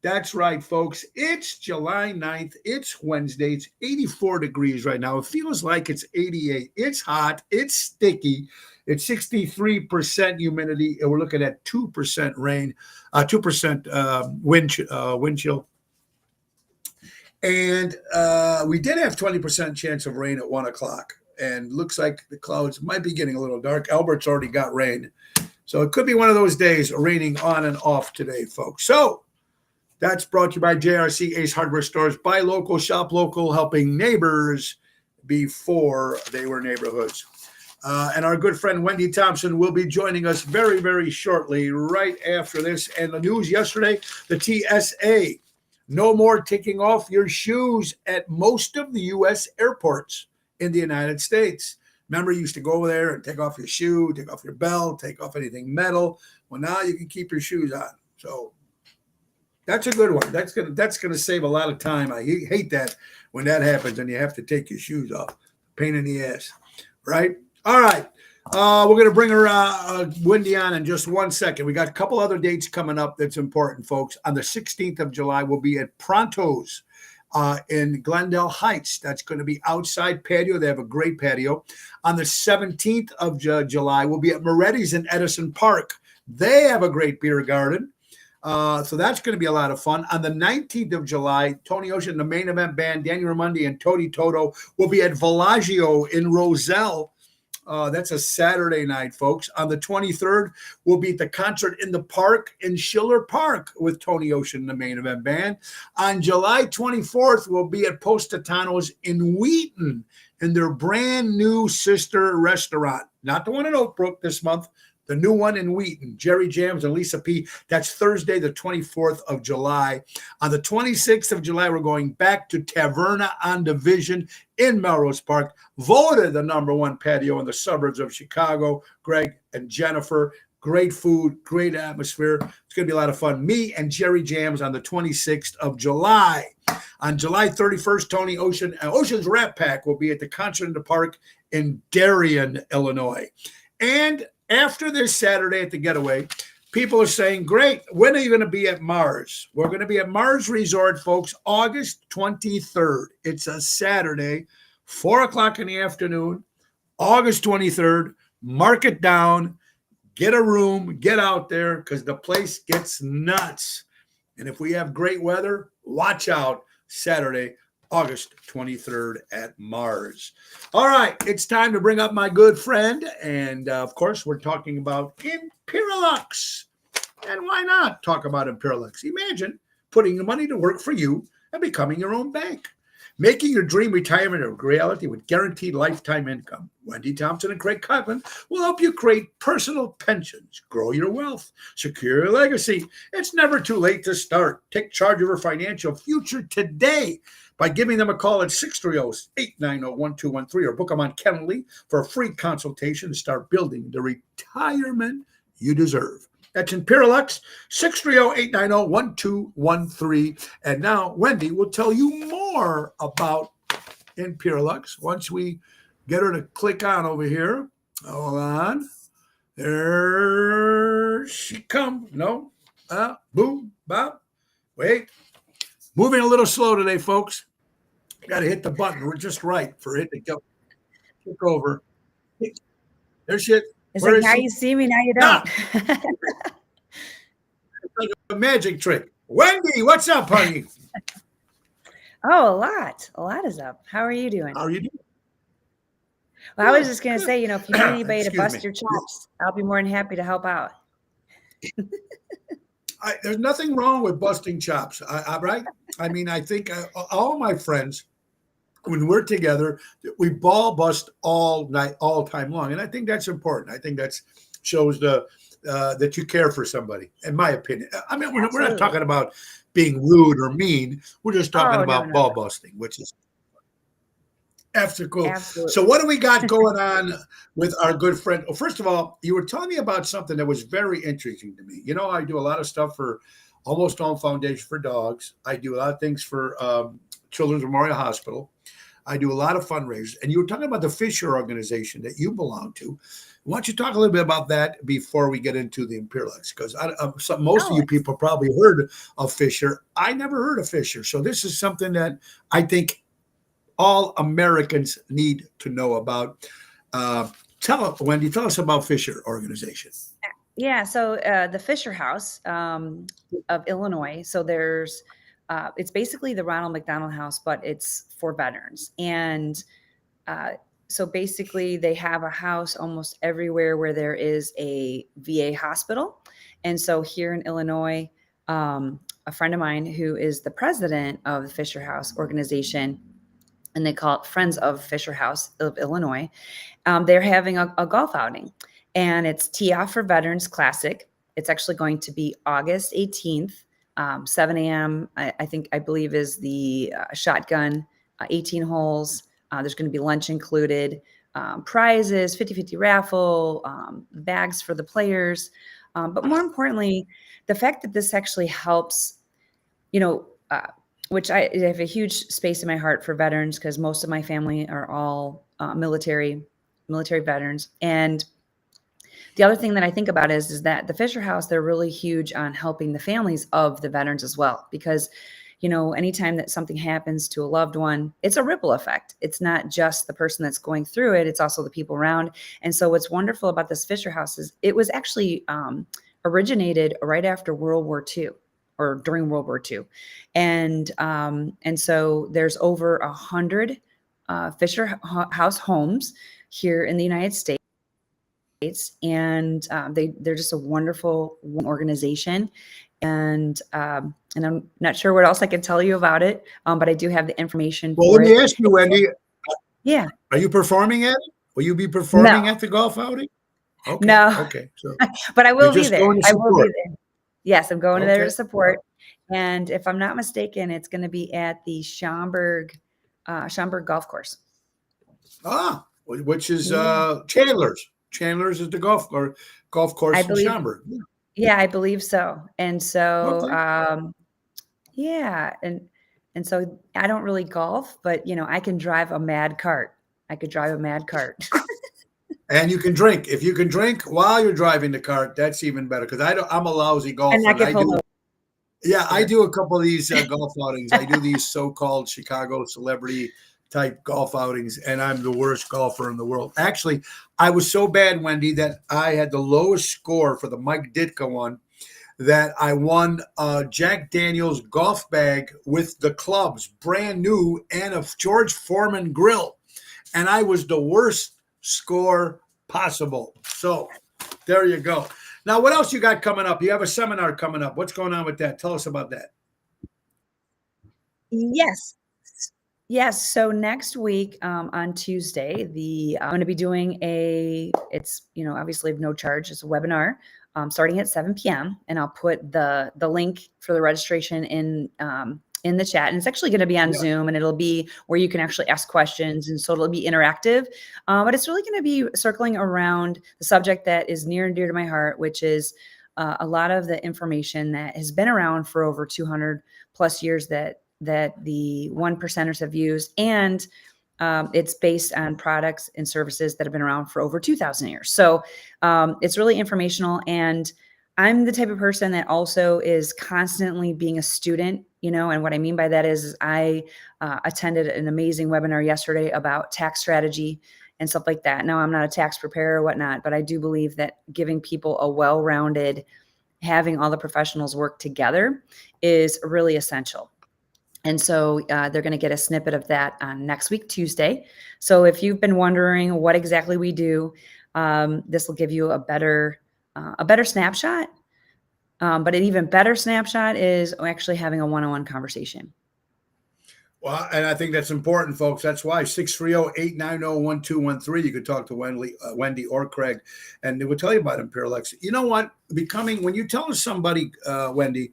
That's right, folks. It's July 9th. It's Wednesday. It's 84 degrees right now. It feels like it's 88. It's hot. It's sticky. It's 63% humidity, and we're looking at 2% rain, 2% wind chill. And we did have 20% chance of rain at 1 o'clock. And looks like the clouds might be getting a little dark. Albert's already got rain. So it could be one of those days raining on and off today, folks. So that's brought to you by JRC Ace Hardware Stores. Buy local, shop local, helping neighbors before they were neighborhoods. And our good friend Wendy Thompson will be joining us very, very shortly, right after this. And the news yesterday, the TSA, no more taking off your shoes at most of the U.S. airports in the United States. Remember, you used to go over there and take off your shoe, take off your belt, take off anything metal. Well, now you can keep your shoes on. So that's a good one. That's gonna save a lot of time. I hate that when that happens and you have to take your shoes off. Pain in the ass, right? All right. We're gonna bring her Wendy on in just 1 second. We got a couple other dates coming up that's important, folks. On the 16th of July, we'll be at Pronto's in Glendale Heights. That's going to be outside patio. They have a great patio. On the 17th of July, we'll be at Moretti's in Edison Park. They have a great beer garden. So that's going to be a lot of fun. On the 19th of July, Tony Ocean, the main event band, Daniel Raimondi and Tony Toto will be at Villaggio in Roselle. That's a Saturday night, folks. On the 23rd, we'll be at the concert in the park in Schiller Park with Tony Ocean, the main event band. On July 24th, we'll be at Positano's in Wheaton in their brand new sister restaurant. Not the one in Oak Brook this month, the new one in Wheaton, Jerry Jams and Lisa P. That's Thursday, the 24th of July. On the 26th of July, we're going back to Taverna on Division in Melrose Park, voted the #1 patio in the suburbs of Chicago. Greg and Jennifer, great food, great atmosphere. It's going to be a lot of fun. Me and Jerry Jams on the 26th of July. On July 31st, Tony Ocean, Ocean's Rat Pack will be at the concert in the park in Darien, Illinois. And after this Saturday at the Getaway, people are saying, great, when are you going to be at Mars? We're going to be at Mars Resort, folks, August 23rd. It's a Saturday, 4 o'clock in the afternoon, August 23rd. Mark it down, get a room, get out there, because the place gets nuts. And if we have great weather, watch out Saturday, August 23rd at Mars. All right, it's time to bring up my good friend. And, of course, we're talking about Imperialux. And why not talk about Imperialux? Imagine putting the money to work for you and becoming your own bank. Making your dream retirement a reality with guaranteed lifetime income. Wendy Thompson and Craig Coughlin will help you create personal pensions, grow your wealth, secure your legacy. It's never too late to start. Take charge of your financial future today by giving them a call at 630-890-1213 or book them on Calendly for a free consultation to start building the retirement you deserve. That's Imperialux, 630-890-1213. And now Wendy will tell you more about Imperialux once we get her to click on over here. Hold on. There she comes. No. Boom. Bop. Wait. Moving a little slow today, folks. Got to hit the button. We're just right for it to go. Kick over. There she is. It's like, now you see me, now you don't. It's like a magic trick. Wendy, what's up, honey? Oh, a lot. A lot is up. How are you doing? How are you doing? Well, I was just going to say, if you need anybody to bust your chops, I'll be more than happy to help out. There's nothing wrong with busting chops, right? I mean, I think all my friends, when we're together, we ball bust all night, all time long. And I think that's important. I think that shows that you care for somebody, in my opinion. I mean, we're not talking about being rude or mean. We're just talking about ball busting, which is after cool. Absolutely. So what do we got going on with our good friend? Well, first of all, you were telling me about something that was very interesting to me. I do a lot of stuff for Almost Home Foundation for Dogs. I do a lot of things for Children's Memorial Hospital. I do a lot of fundraisers. And you were talking about the Fisher organization that you belong to. Why don't you talk a little bit about that before we get into the Imperialux? Because most of you people probably heard of Fisher. I never heard of Fisher. So this is something that I think all Americans need to know about. Wendy, tell us about Fisher Organization. Yeah, so the Fisher House of Illinois. So there's, it's basically the Ronald McDonald House, but it's for veterans. And so basically, they have a house almost everywhere where there is a VA hospital. And so here in Illinois, a friend of mine who is the president of the Fisher House organization, and they call it Friends of Fisher House of Illinois, they're having a golf outing. And it's Tee Off for Veterans Classic. It's actually going to be August 18th, 7 a.m. I believe is the shotgun, 18 holes. There's going to be lunch included, prizes, 50-50 raffle, bags for the players. But more importantly, the fact that this actually helps, which I have a huge space in my heart for veterans, because most of my family are all military veterans. And the other thing that I think about is that the Fisher House, they're really huge on helping the families of the veterans as well, because anytime that something happens to a loved one, it's a ripple effect. It's not just the person that's going through it, it's also the people around. And so what's wonderful about this Fisher House is it was actually originated right after World War II, or during World War II. And so there's over 100 Fisher House homes here in the United States. And they're just a wonderful organization. And I'm not sure what else I can tell you about it, but I do have the information. Well, let me ask you, Wendy. Yeah. Are you performing at it? Will you be performing at the golf outing? Okay. No. Okay. So, but I will be there. I will be there. Yes, I'm going there to support. And if I'm not mistaken, it's going to be at the Schaumburg Golf Course. Which is Chandler's. Chandler's is the golf course in Schaumburg. Yeah, I believe so. And so, and so I don't really golf, but I can drive a mad cart. And you can drink. If you can drink while you're driving the cart, that's even better. Because I'm a lousy golfer. I do a couple of these golf outings. I do these so-called Chicago celebrity type golf outings, and I'm the worst golfer in the world. Actually, I was so bad, Wendy, that I had the lowest score for the Mike Ditka one, that I won a Jack Daniels golf bag with the clubs, brand new, and a George Foreman grill. And I was the worst score possible. So there you go. Now, what else you got coming up? You have a seminar coming up. What's going on with that? Tell us about that. Yes. So next week on Tuesday, I'm going to be doing it's obviously of no charge. It's a webinar starting at 7 p.m. And I'll put the link for the registration in the chat. And it's actually going to be on Zoom, and it'll be where you can actually ask questions. And so it'll be interactive. But it's really going to be circling around the subject that is near and dear to my heart, which is a lot of the information that has been around for over 200 plus years that the 1%ers have used. And it's based on products and services that have been around for over 2,000 years. So it's really informational. And I'm the type of person that also is constantly being a student, and what I mean by that is I attended an amazing webinar yesterday about tax strategy and stuff like that. Now, I'm not a tax preparer or whatnot, but I do believe that giving people a well-rounded, having all the professionals work together is really essential. And so they're going to get a snippet of that on next week, Tuesday. So if you've been wondering what exactly we do, this will give you a better snapshot. But an even better snapshot is actually having a one-on-one conversation. Well, and I think that's important, folks. That's why 630-890-1213. You could talk to Wendy or Craig, and they will tell you about Imperialex. You know what? When you tell somebody, Wendy,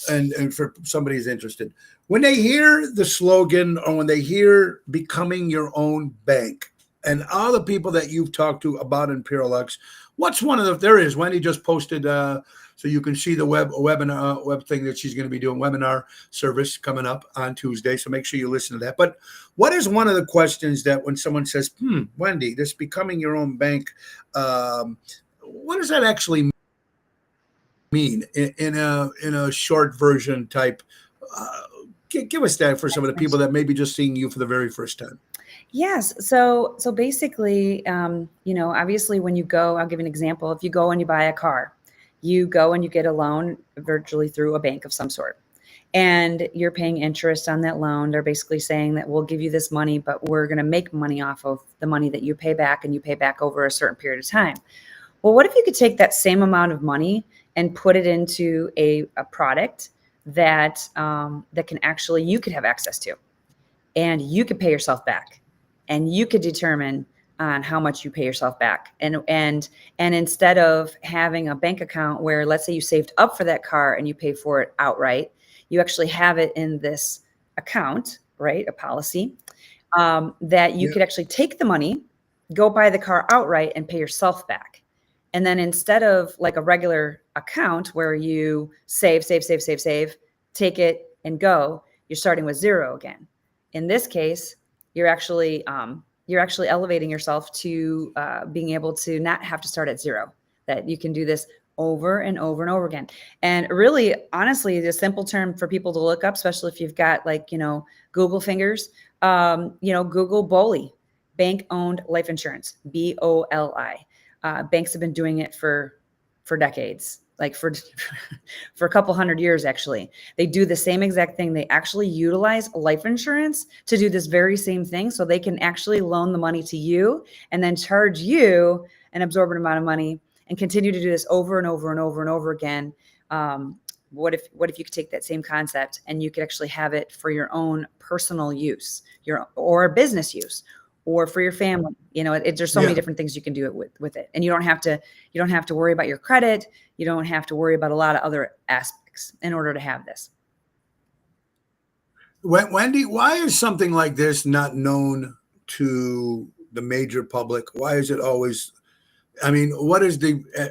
and for somebody who's interested, when they hear the slogan or when they hear becoming your own bank, and all the people that you've talked to about Imperialex, what's one of there is, Wendy just posted, so you can see the web thing that she's going to be doing, webinar service coming up on Tuesday. So make sure you listen to that. But what is one of the questions that when someone says, Wendy, this becoming your own bank, what does that actually mean in a short version type? Give us that for some of the people that may be just seeing you for the very first time. Yes. So basically, obviously when you go, I'll give an example. If you go and you buy a car, you go and you get a loan virtually through a bank of some sort, and you're paying interest on that loan. They're basically saying that we'll give you this money, but we're going to make money off of the money that you pay back, and you pay back over a certain period of time. Well, what if you could take that same amount of money and put it into a product that that can actually you could have access to, and you could pay yourself back, and you could determine on how much you pay yourself back, and instead of having a bank account where, let's say, you saved up for that car and you pay for it outright, you actually have it in this account, right? A policy that you Yeah. could actually take the money, go buy the car outright, and pay yourself back. And then instead of like a regular account where you save, take it and go, you're starting with zero again. In this case, you're actually elevating yourself to being able to not have to start at zero. That you can do this over and over and over again. And really, honestly, the simple term for people to look up, especially if you've got Google fingers, Google BOLI, bank owned life insurance, BOLI. Banks have been doing it for decades, like for for a couple hundred years. Actually, they do the same exact thing. They actually utilize life insurance to do this very same thing, so they can actually loan the money to you and then charge you an absorbent amount of money and continue to do this over and over and over and over again. What if you could take that same concept and you could actually have it for your own personal use, or business use, or for your family? There's so many different things you can do it with it, and you don't have to worry about your credit. You don't have to worry about a lot of other aspects in order to have this. Wendy, why is something like this not known to the major public? Why is it always? I mean, what is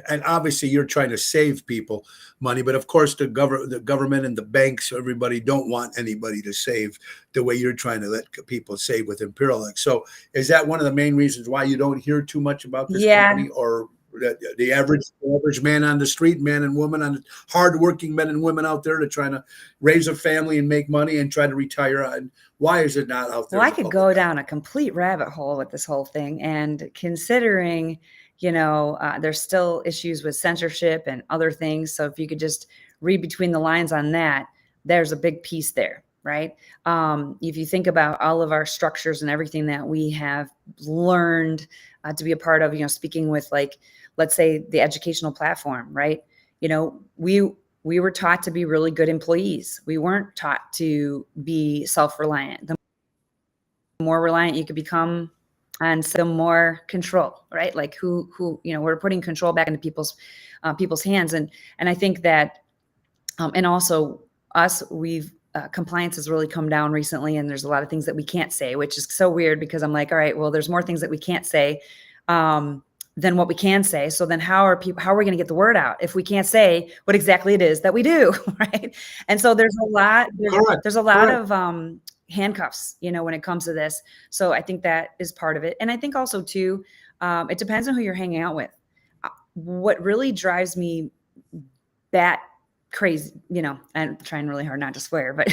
and obviously you're trying to save people money, but of course the government and the banks, everybody don't want anybody to save the way you're trying to let people save with Imperialex. So is that one of the main reasons why you don't hear too much about this company, or the average man on the street, man and woman, hardworking men and women out there to trying to raise a family and make money and try to retire? And why is it not out there? Well, I could go down a complete rabbit hole with this whole thing, and considering there's still issues with censorship and other things. So if you could just read between the lines on that, there's a big piece there, right? If you think about all of our structures and everything that we have learned to be a part of, speaking with, like, let's say, the educational platform, right? We were taught to be really good employees. We weren't taught to be self-reliant. The more reliant you could become on some more control, right? Like we're putting control back into people's hands. And I think that, and also us, compliance has really come down recently, and there's a lot of things that we can't say, which is so weird, because I'm like, all right, well, there's more things that we can't say than what we can say. So then how are we going to get the word out if we can't say what exactly it is that we do? Right. And so there's a lot of handcuffs, when it comes to this. So I think that is part of it. And I think also too, it depends on who you're hanging out with. What really drives me bat crazy, I'm trying really hard not to swear, but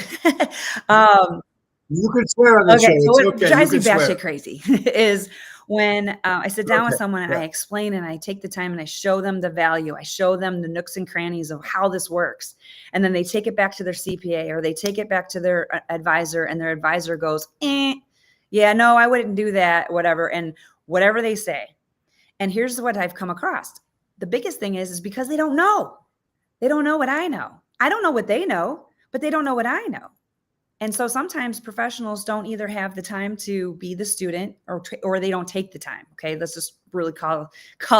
you can swear on the show. So what drives me batshit crazy is when I sit down with someone and I explain and I take the time and I show them the value. I show them the nooks and crannies of how this works. And then they take it back to their CPA, or they take it back to their advisor, and their advisor goes, yeah, no, I wouldn't do that, whatever. And whatever they say. And here's what I've come across. The biggest thing is because they don't know. They don't know what I know. I don't know what they know, but they don't know what I know. And so sometimes professionals don't either have the time to be the student, or they don't take the time. Okay. Let's just really call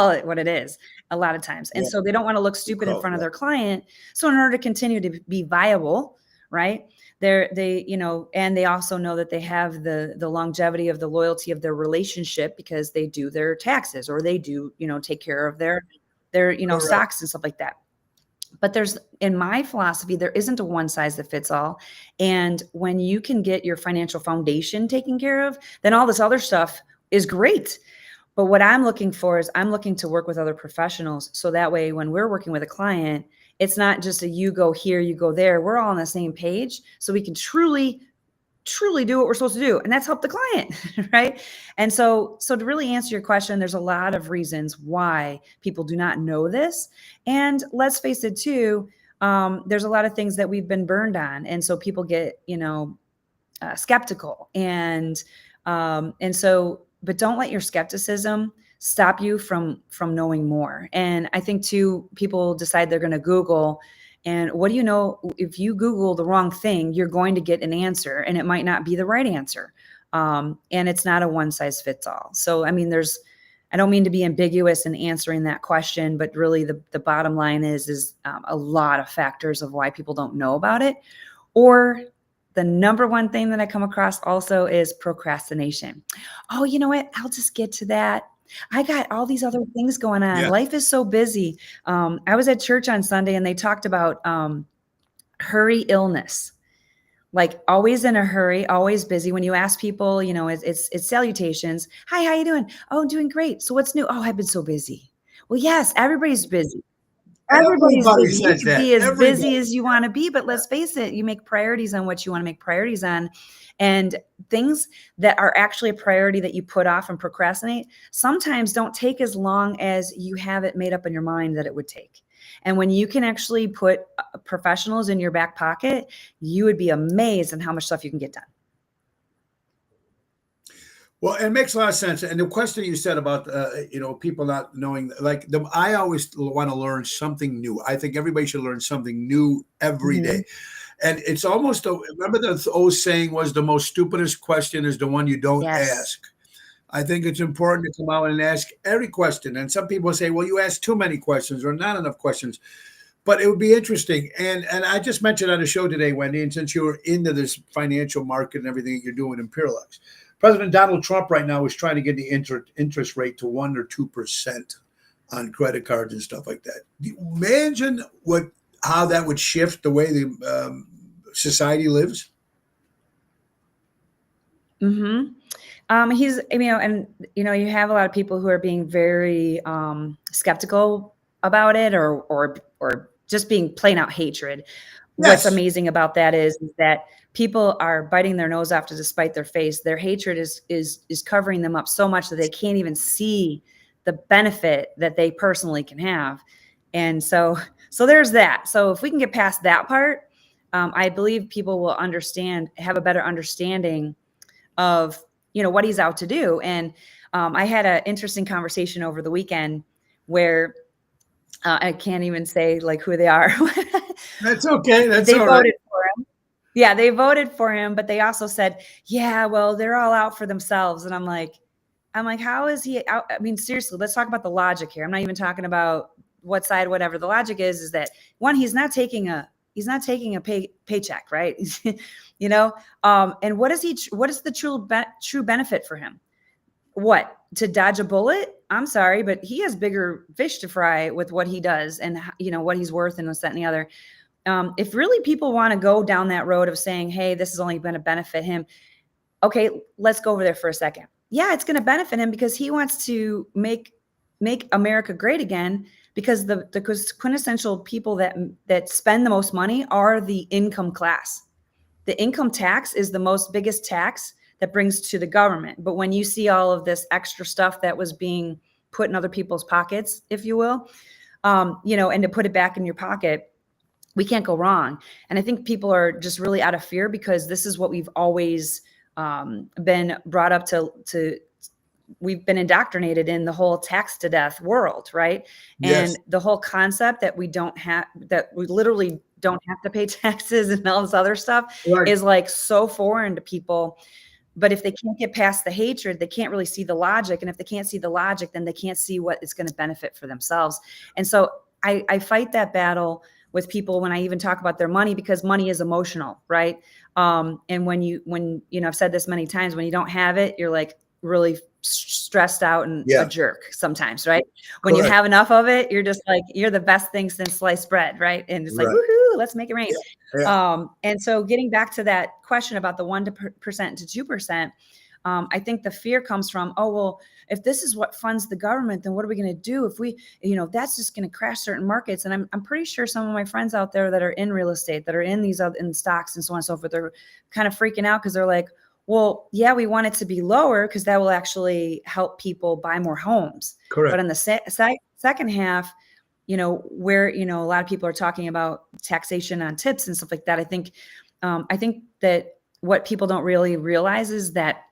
it what it is a lot of times. And so they don't want to look stupid in front of their client. So in order to continue to be viable, right, and they also know that they have the longevity of the loyalty of their relationship, because they do their taxes, or they do, take care of their stocks and stuff like that. But in my philosophy, there isn't a one size that fits all. And when you can get your financial foundation taken care of, then all this other stuff is great. But what I'm looking for is I'm looking to work with other professionals. So that way, when we're working with a client, it's not just you go here, you go there. We're all on the same page. So we can truly truly do what we're supposed to do, and that's help the client, right? And so to really answer your question, there's a lot of reasons why people do not know this. And let's face it too, there's a lot of things that we've been burned on, and so people get, skeptical, and so, but don't let your skepticism stop you from knowing more. And I think too, people decide they're going to Google. And what do you know? If you Google the wrong thing, you're going to get an answer, and it might not be the right answer. And it's not a one size fits all. So, I mean, I don't mean to be ambiguous in answering that question, but really the bottom line is a lot of factors of why people don't know about it. Or the number one thing that I come across also is procrastination. Oh, you know what? I'll just get to that. I got all these other things going on. Yeah. Life is so busy. I was at church on Sunday, and they talked about hurry illness, like always in a hurry, always busy. When you ask people, it's salutations. Hi, how you doing? Oh, I'm doing great. So what's new? Oh, I've been so busy. Well, yes, everybody's busy. Everybody's busy. You can be as busy as you want to be, but let's face it, you make priorities on what you want to make priorities on. And things that are actually a priority that you put off and procrastinate sometimes don't take as long as you have it made up in your mind that it would take. And when you can actually put professionals in your back pocket, you would be amazed at how much stuff you can get done. Well, it makes a lot of sense. And the question you said about, people not knowing, I always want to learn something new. I think everybody should learn something new every day. And it's almost, remember the old saying was, the most stupidest question is the one you don't ask. I think it's important to come out and ask every question. And some people say, well, you ask too many questions or not enough questions. But it would be interesting. And I just mentioned on the show today, Wendy, and since you're into this financial market and everything that you're doing in Parallax, President Donald Trump right now is trying to get the interest rate to 1 or 2% on credit cards and stuff like that. Imagine how that would shift the way the society lives. Mm-hmm. You have a lot of people who are being very skeptical about it, or just being plain out hatred. Yes. What's amazing about that is that people are biting their nose off to spite their face. Their hatred is covering them up so much that they can't even see the benefit that they personally can have. And so there's that. So if we can get past that part, I believe people will have a better understanding of, what he's out to do. And I had an interesting conversation over the weekend where I can't even say like who they are. That's okay. They voted for him. Yeah, they voted for him, but they also said, yeah, well, they're all out for themselves. And I'm like, how is he out? I mean, seriously, let's talk about the logic here. I'm not even talking about what side, whatever. The logic is that one, he's not taking a paycheck, right? And what is the true benefit for him? What, to dodge a bullet? I'm sorry, but he has bigger fish to fry with what he does and what he's worth and this, that, and the other. If really people want to go down that road of saying, hey, this is only going to benefit him. Okay, let's go over there for a second. Yeah, it's going to benefit him because he wants to make America great again, because the quintessential people that spend the most money are the income class. The income tax is the biggest tax that brings to the government. But when you see all of this extra stuff that was being put in other people's pockets, if you will, and to put it back in your pocket, we can't go wrong. And I think people are just really out of fear because this is what we've always been brought up to. We've been indoctrinated in the whole tax to death world, right? Yes. And the whole concept that we literally don't have to pay taxes and all this other stuff is like so foreign to people. But if they can't get past the hatred, they can't really see the logic. And if they can't see the logic, then they can't see what is going to benefit for themselves. And so I fight that battle with people when I even talk about their money, because money is emotional, right? And when I've said this many times, when you don't have it, you're like really stressed out and a jerk sometimes, right? When you have enough of it, you're just like, you're the best thing since sliced bread, right? And it's like, woohoo, let's make it rain. And so getting back to that question about the 1% to 2%, I think the fear comes from, oh, well, if this is what funds the government, then what are we going to do if we, that's just going to crash certain markets. And I'm pretty sure some of my friends out there that are in real estate, that are in these other in stocks and so on and so forth, they're kind of freaking out because they're like, well, yeah, we want it to be lower because that will actually help people buy more homes. Correct. But in the second half, where, a lot of people are talking about taxation on tips and stuff like that. I think that what people don't really realize is that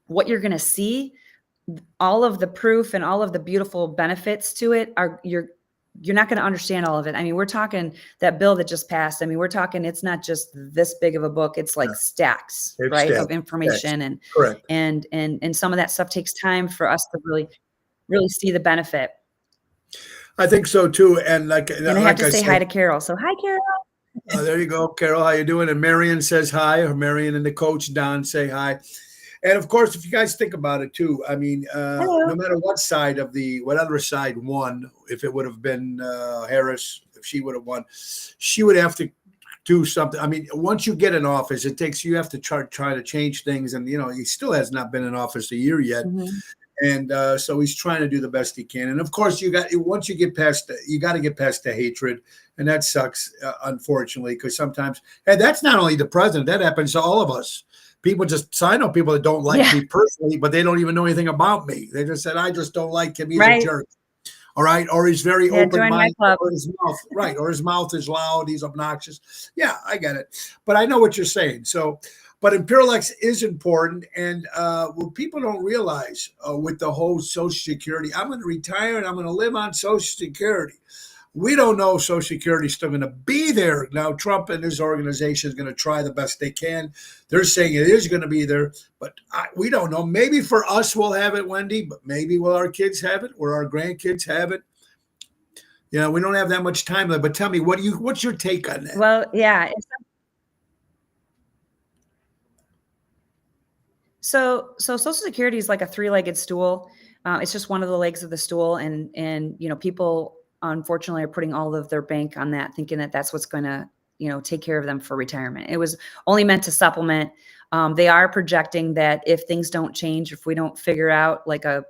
what you're going to see, all of the proof and all of the beautiful benefits to it you're not going to understand all of it. I mean, we're talking that bill that just passed. I mean, we're talking, it's not just this big of a book. It's like stacks, right, of information. And correct. And some of that stuff takes time for us to really, really see the benefit. I think so too. And I have to say hi to Carol. So hi, Carol. There you go, Carol. How you doing? And Marion says hi. Or Marion and the coach Don say hi. And of course, if you guys think about it too, I mean, no matter what side of whatever side won, if it would have been Harris, if she would have won, she would have to do something. I mean, once you get in office, you have to try to change things. And, he still has not been in office a year yet. Mm-hmm. And so he's trying to do the best he can. And of course, once you get past, you got to get past the hatred. And that sucks, unfortunately, because sometimes, and that's not only the president, that happens to all of us. People I know people that don't like me personally, but they don't even know anything about me. They just said, I just don't like him. He's a jerk. All right. Or he's very open-minded. Or his mouth is loud. He's obnoxious. Yeah, I get it. But I know what you're saying. So, but Imperialex is important. And what people don't realize with the whole Social Security, I'm going to retire and I'm going to live on Social Security. We don't know if Social Security is still going to be there. Now, Trump and his organization is going to try the best they can. They're saying it is going to be there, but we don't know. Maybe for us, we'll have it, Wendy, but maybe will our kids have it or our grandkids have it? We don't have that much time left, but tell me, what's your take on that? Well, yeah. So Social Security is like a three-legged stool. It's just one of the legs of the stool. And people, unfortunately, are putting all of their bank on that, thinking that that's what's going to, take care of them for retirement. It was only meant to supplement. They are projecting that if things don't change, if we don't figure out like a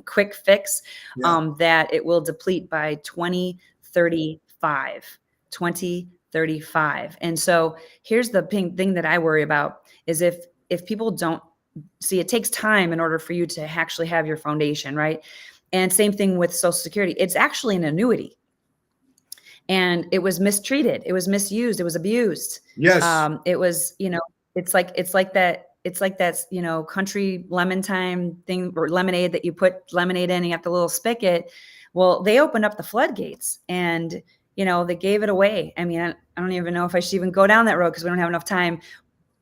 quick fix, that it will deplete by 2035. And so here's the thing that I worry about is if people don't see, it takes time in order for you to actually have your foundation, right? And same thing with Social Security. It's actually an annuity. And it was mistreated. It was misused. It was abused. Yes. It was, it's like that, country lemon time thing or lemonade that you put lemonade in and you have the little spigot. Well, they opened up the floodgates and, they gave it away. I mean, I don't even know if I should even go down that road because we don't have enough time,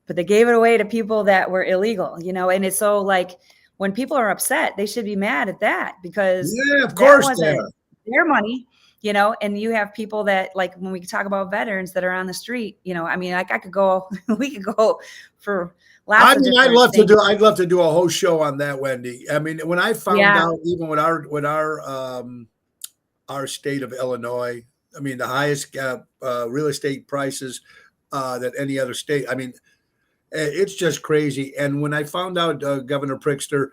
but they gave it away to people that were illegal, and it's so like, when people are upset, they should be mad at that because of course that wasn't their money, and you have people that, like, when we talk about veterans that are on the street, I mean, like we could go for lots of I'd love to do a whole show on that, Wendy. I mean, when I found out, even with our state of Illinois, I mean, the highest real estate prices that any other state, I mean, it's just crazy. And when I found out Governor Pritzker,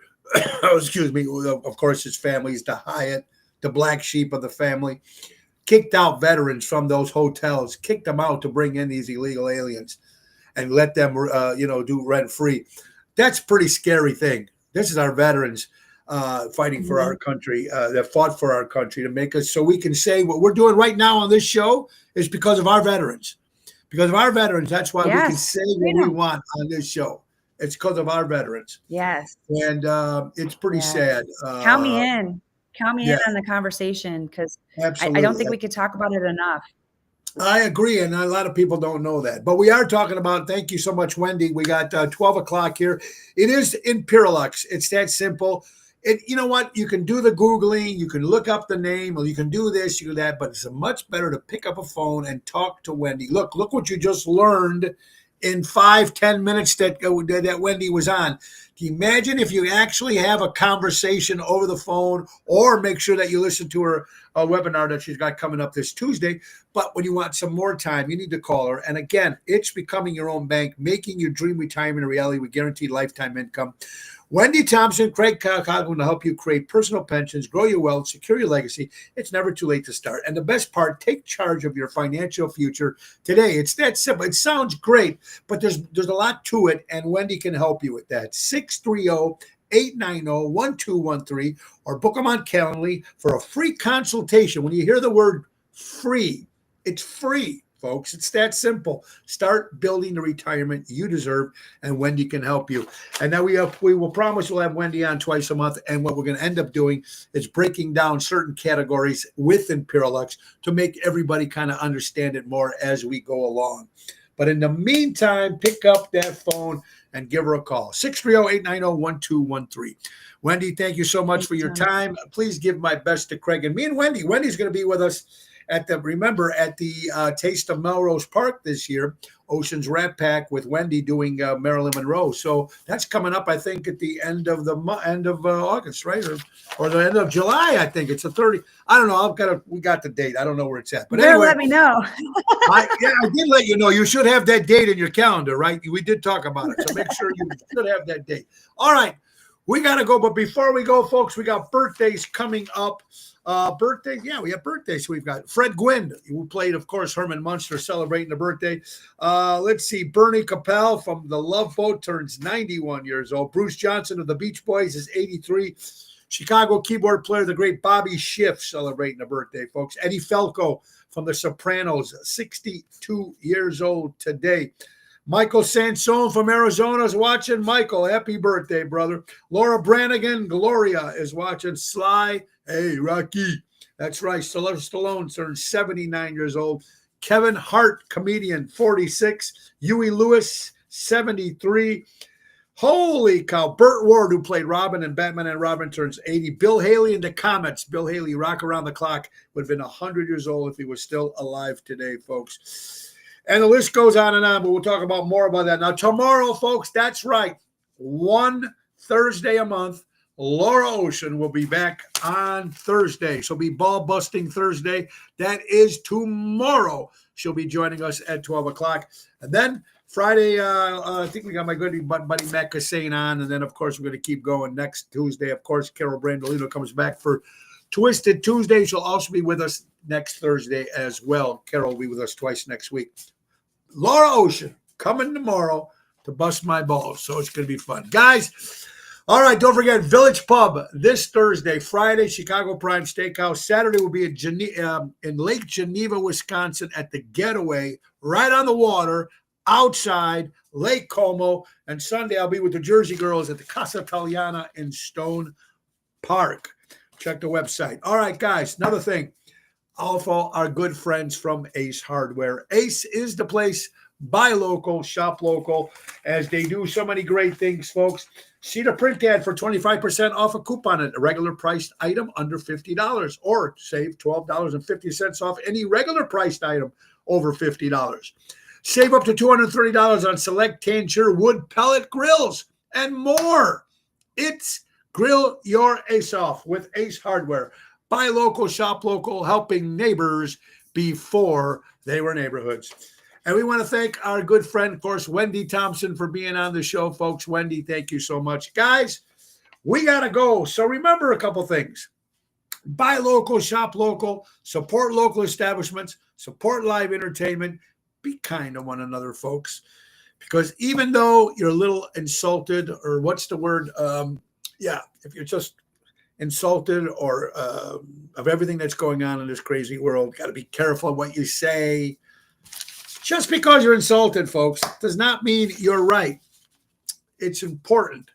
excuse me, of course, his family is the Hyatt, the black sheep of the family, kicked out veterans from those hotels, kicked them out to bring in these illegal aliens and let them, do rent free. That's a pretty scary thing. This is our veterans fighting for our country, that fought for our country to make us so we can say what we're doing right now on this show is because of our veterans. Because of our veterans, that's why we can say what we want on this show. It's because of our veterans. Yes. And it's pretty sad. Count me in. Count me in on the conversation because I don't think we could talk about it enough. I agree. And a lot of people don't know that. But we are talking about, thank you so much, Wendy. We got 12 o'clock here. It is Imperialex. It's that simple. You know what? You can do the Googling, you can look up the name, or you can do this, you do that, but it's much better to pick up a phone and talk to Wendy. Look what you just learned in 5-10 minutes that Wendy was on. Can you imagine if you actually have a conversation over the phone, or make sure that you listen to her webinar that she's got coming up this Tuesday? But when you want some more time, you need to call her. And again, it's becoming your own bank, making your dream retirement a reality with guaranteed lifetime income. Wendy Thompson, Craig Coughlin will help you create personal pensions, grow your wealth, secure your legacy. It's never too late to start. And the best part, take charge of your financial future today. It's that simple. It sounds great, but there's a lot to it, and Wendy can help you with that. 630-890-1213, or book them on Calendly for a free consultation. When you hear the word free, it's free, folks. It's that simple. Start building the retirement you deserve, and Wendy can help you. And now we will promise we'll have Wendy on twice a month. And what we're going to end up doing is breaking down certain categories within Paralux to make everybody kind of understand it more as we go along. But in the meantime, pick up that phone and give her a call. 630-890-1213. Wendy, thank you so much for your time. Please give my best to Craig and me and Wendy. Wendy's going to be with us at the Taste of Melrose Park this year, Ocean's Rat Pack, with Wendy doing Marilyn Monroe. So that's coming up, I think, at the end of August, right? Or the end of July, I think. It's the 30th. I don't know. We got the date. I don't know where it's at. But anyway, let me know. I did let you know. You should have that date in your calendar, right? We did talk about it. So make sure you should have that date. All right. We got to go. But before we go, folks, we got birthdays coming up. Birthdays. Yeah, we have birthdays. We've got Fred Gwynn, who played, of course, Herman Munster, celebrating the birthday. Let's see. Bernie Capel from The Love Boat turns 91 years old. Bruce Johnson of the Beach Boys is 83. Chicago keyboard player, the great Bobby Schiff, celebrating a birthday, folks. Eddie Falco from The Sopranos, 62 years old today. Michael Sansone from Arizona is watching. Michael, happy birthday, brother. Laura Branigan, Gloria, is watching. Sly, hey, Rocky. That's right. Sylvester Stallone turns 79 years old. Kevin Hart, comedian, 46. Huey Lewis, 73. Holy cow. Burt Ward, who played Robin in Batman and Robin, turns 80. Bill Haley and the Comets. Bill Haley, Rock Around the Clock, would have been 100 years old if he was still alive today, folks. And the list goes on and on, but we'll talk about more about that. Now, tomorrow, folks, that's right. One Thursday a month, Laura Ocean will be back on Thursday. So be ball busting Thursday. That is tomorrow. She'll be joining us at 12 o'clock. And then Friday, I think we got my good buddy Matt Cassane on. And then, of course, we're going to keep going next Tuesday. Of course, Carol Brandolino comes back for Twisted Tuesday. She'll also be with us next Thursday as well. Carol will be with us twice next week. Laura Ocean coming tomorrow to bust my balls. So it's going to be fun. Guys, all right, don't forget Village Pub this Thursday. Friday, Chicago Prime Steakhouse. Saturday will be in Lake Geneva, Wisconsin at the Getaway, right on the water, outside Lake Como. And Sunday, I'll be with the Jersey Girls at the Casa Italiana in Stone Park. Check the website. All right, guys, another thing. Also, our good friends from Ace Hardware. Ace is the place. Buy local, shop local, as they do so many great things, folks. See the print ad for 25% off a coupon at a regular priced item under $50, or save $12.50 off any regular priced item over $50. Save up to $230 on select Tangier wood pellet grills and more. It's Grill Your Ace Off with Ace Hardware. Buy local, shop local, helping neighbors before they were neighborhoods. And we want to thank our good friend, of course, Wendy Thompson, for being on the show, folks. Wendy, thank you so much. Guys, we got to go. So remember a couple things. Buy local, shop local, support local establishments, support live entertainment. Be kind to one another, folks. Because even though you're a little insulted, or what's the word? If you're just insulted or of everything that's going on in this crazy world, got to be careful of what you say. Just because you're insulted, folks, does not mean you're right. It's important.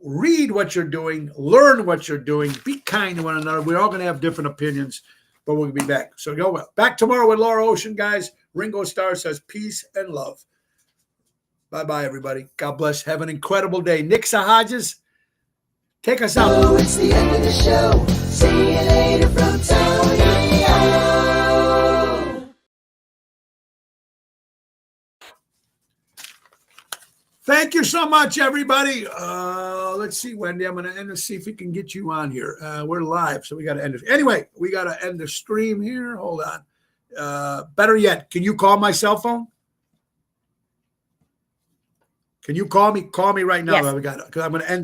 Read what you're doing, learn what you're doing, be kind to one another. We're all going to have different opinions, but we'll be back. So go well. Back tomorrow with Laura Ocean, guys. Ringo Starr says peace and love. Bye-bye, everybody. God bless. Have an incredible day. Nixa Hodges, take us out. Oh, it's the end of the show. See you later from Tony O. Thank you so much, everybody. Let's see, Wendy. I'm going to end this, see if we can get you on here. We're live, so we got to end it. Anyway, we got to end the stream here. Hold on. Better yet, can you call my cell phone? Can you call me? Call me right now. Yes. We got it, because I'm going to end.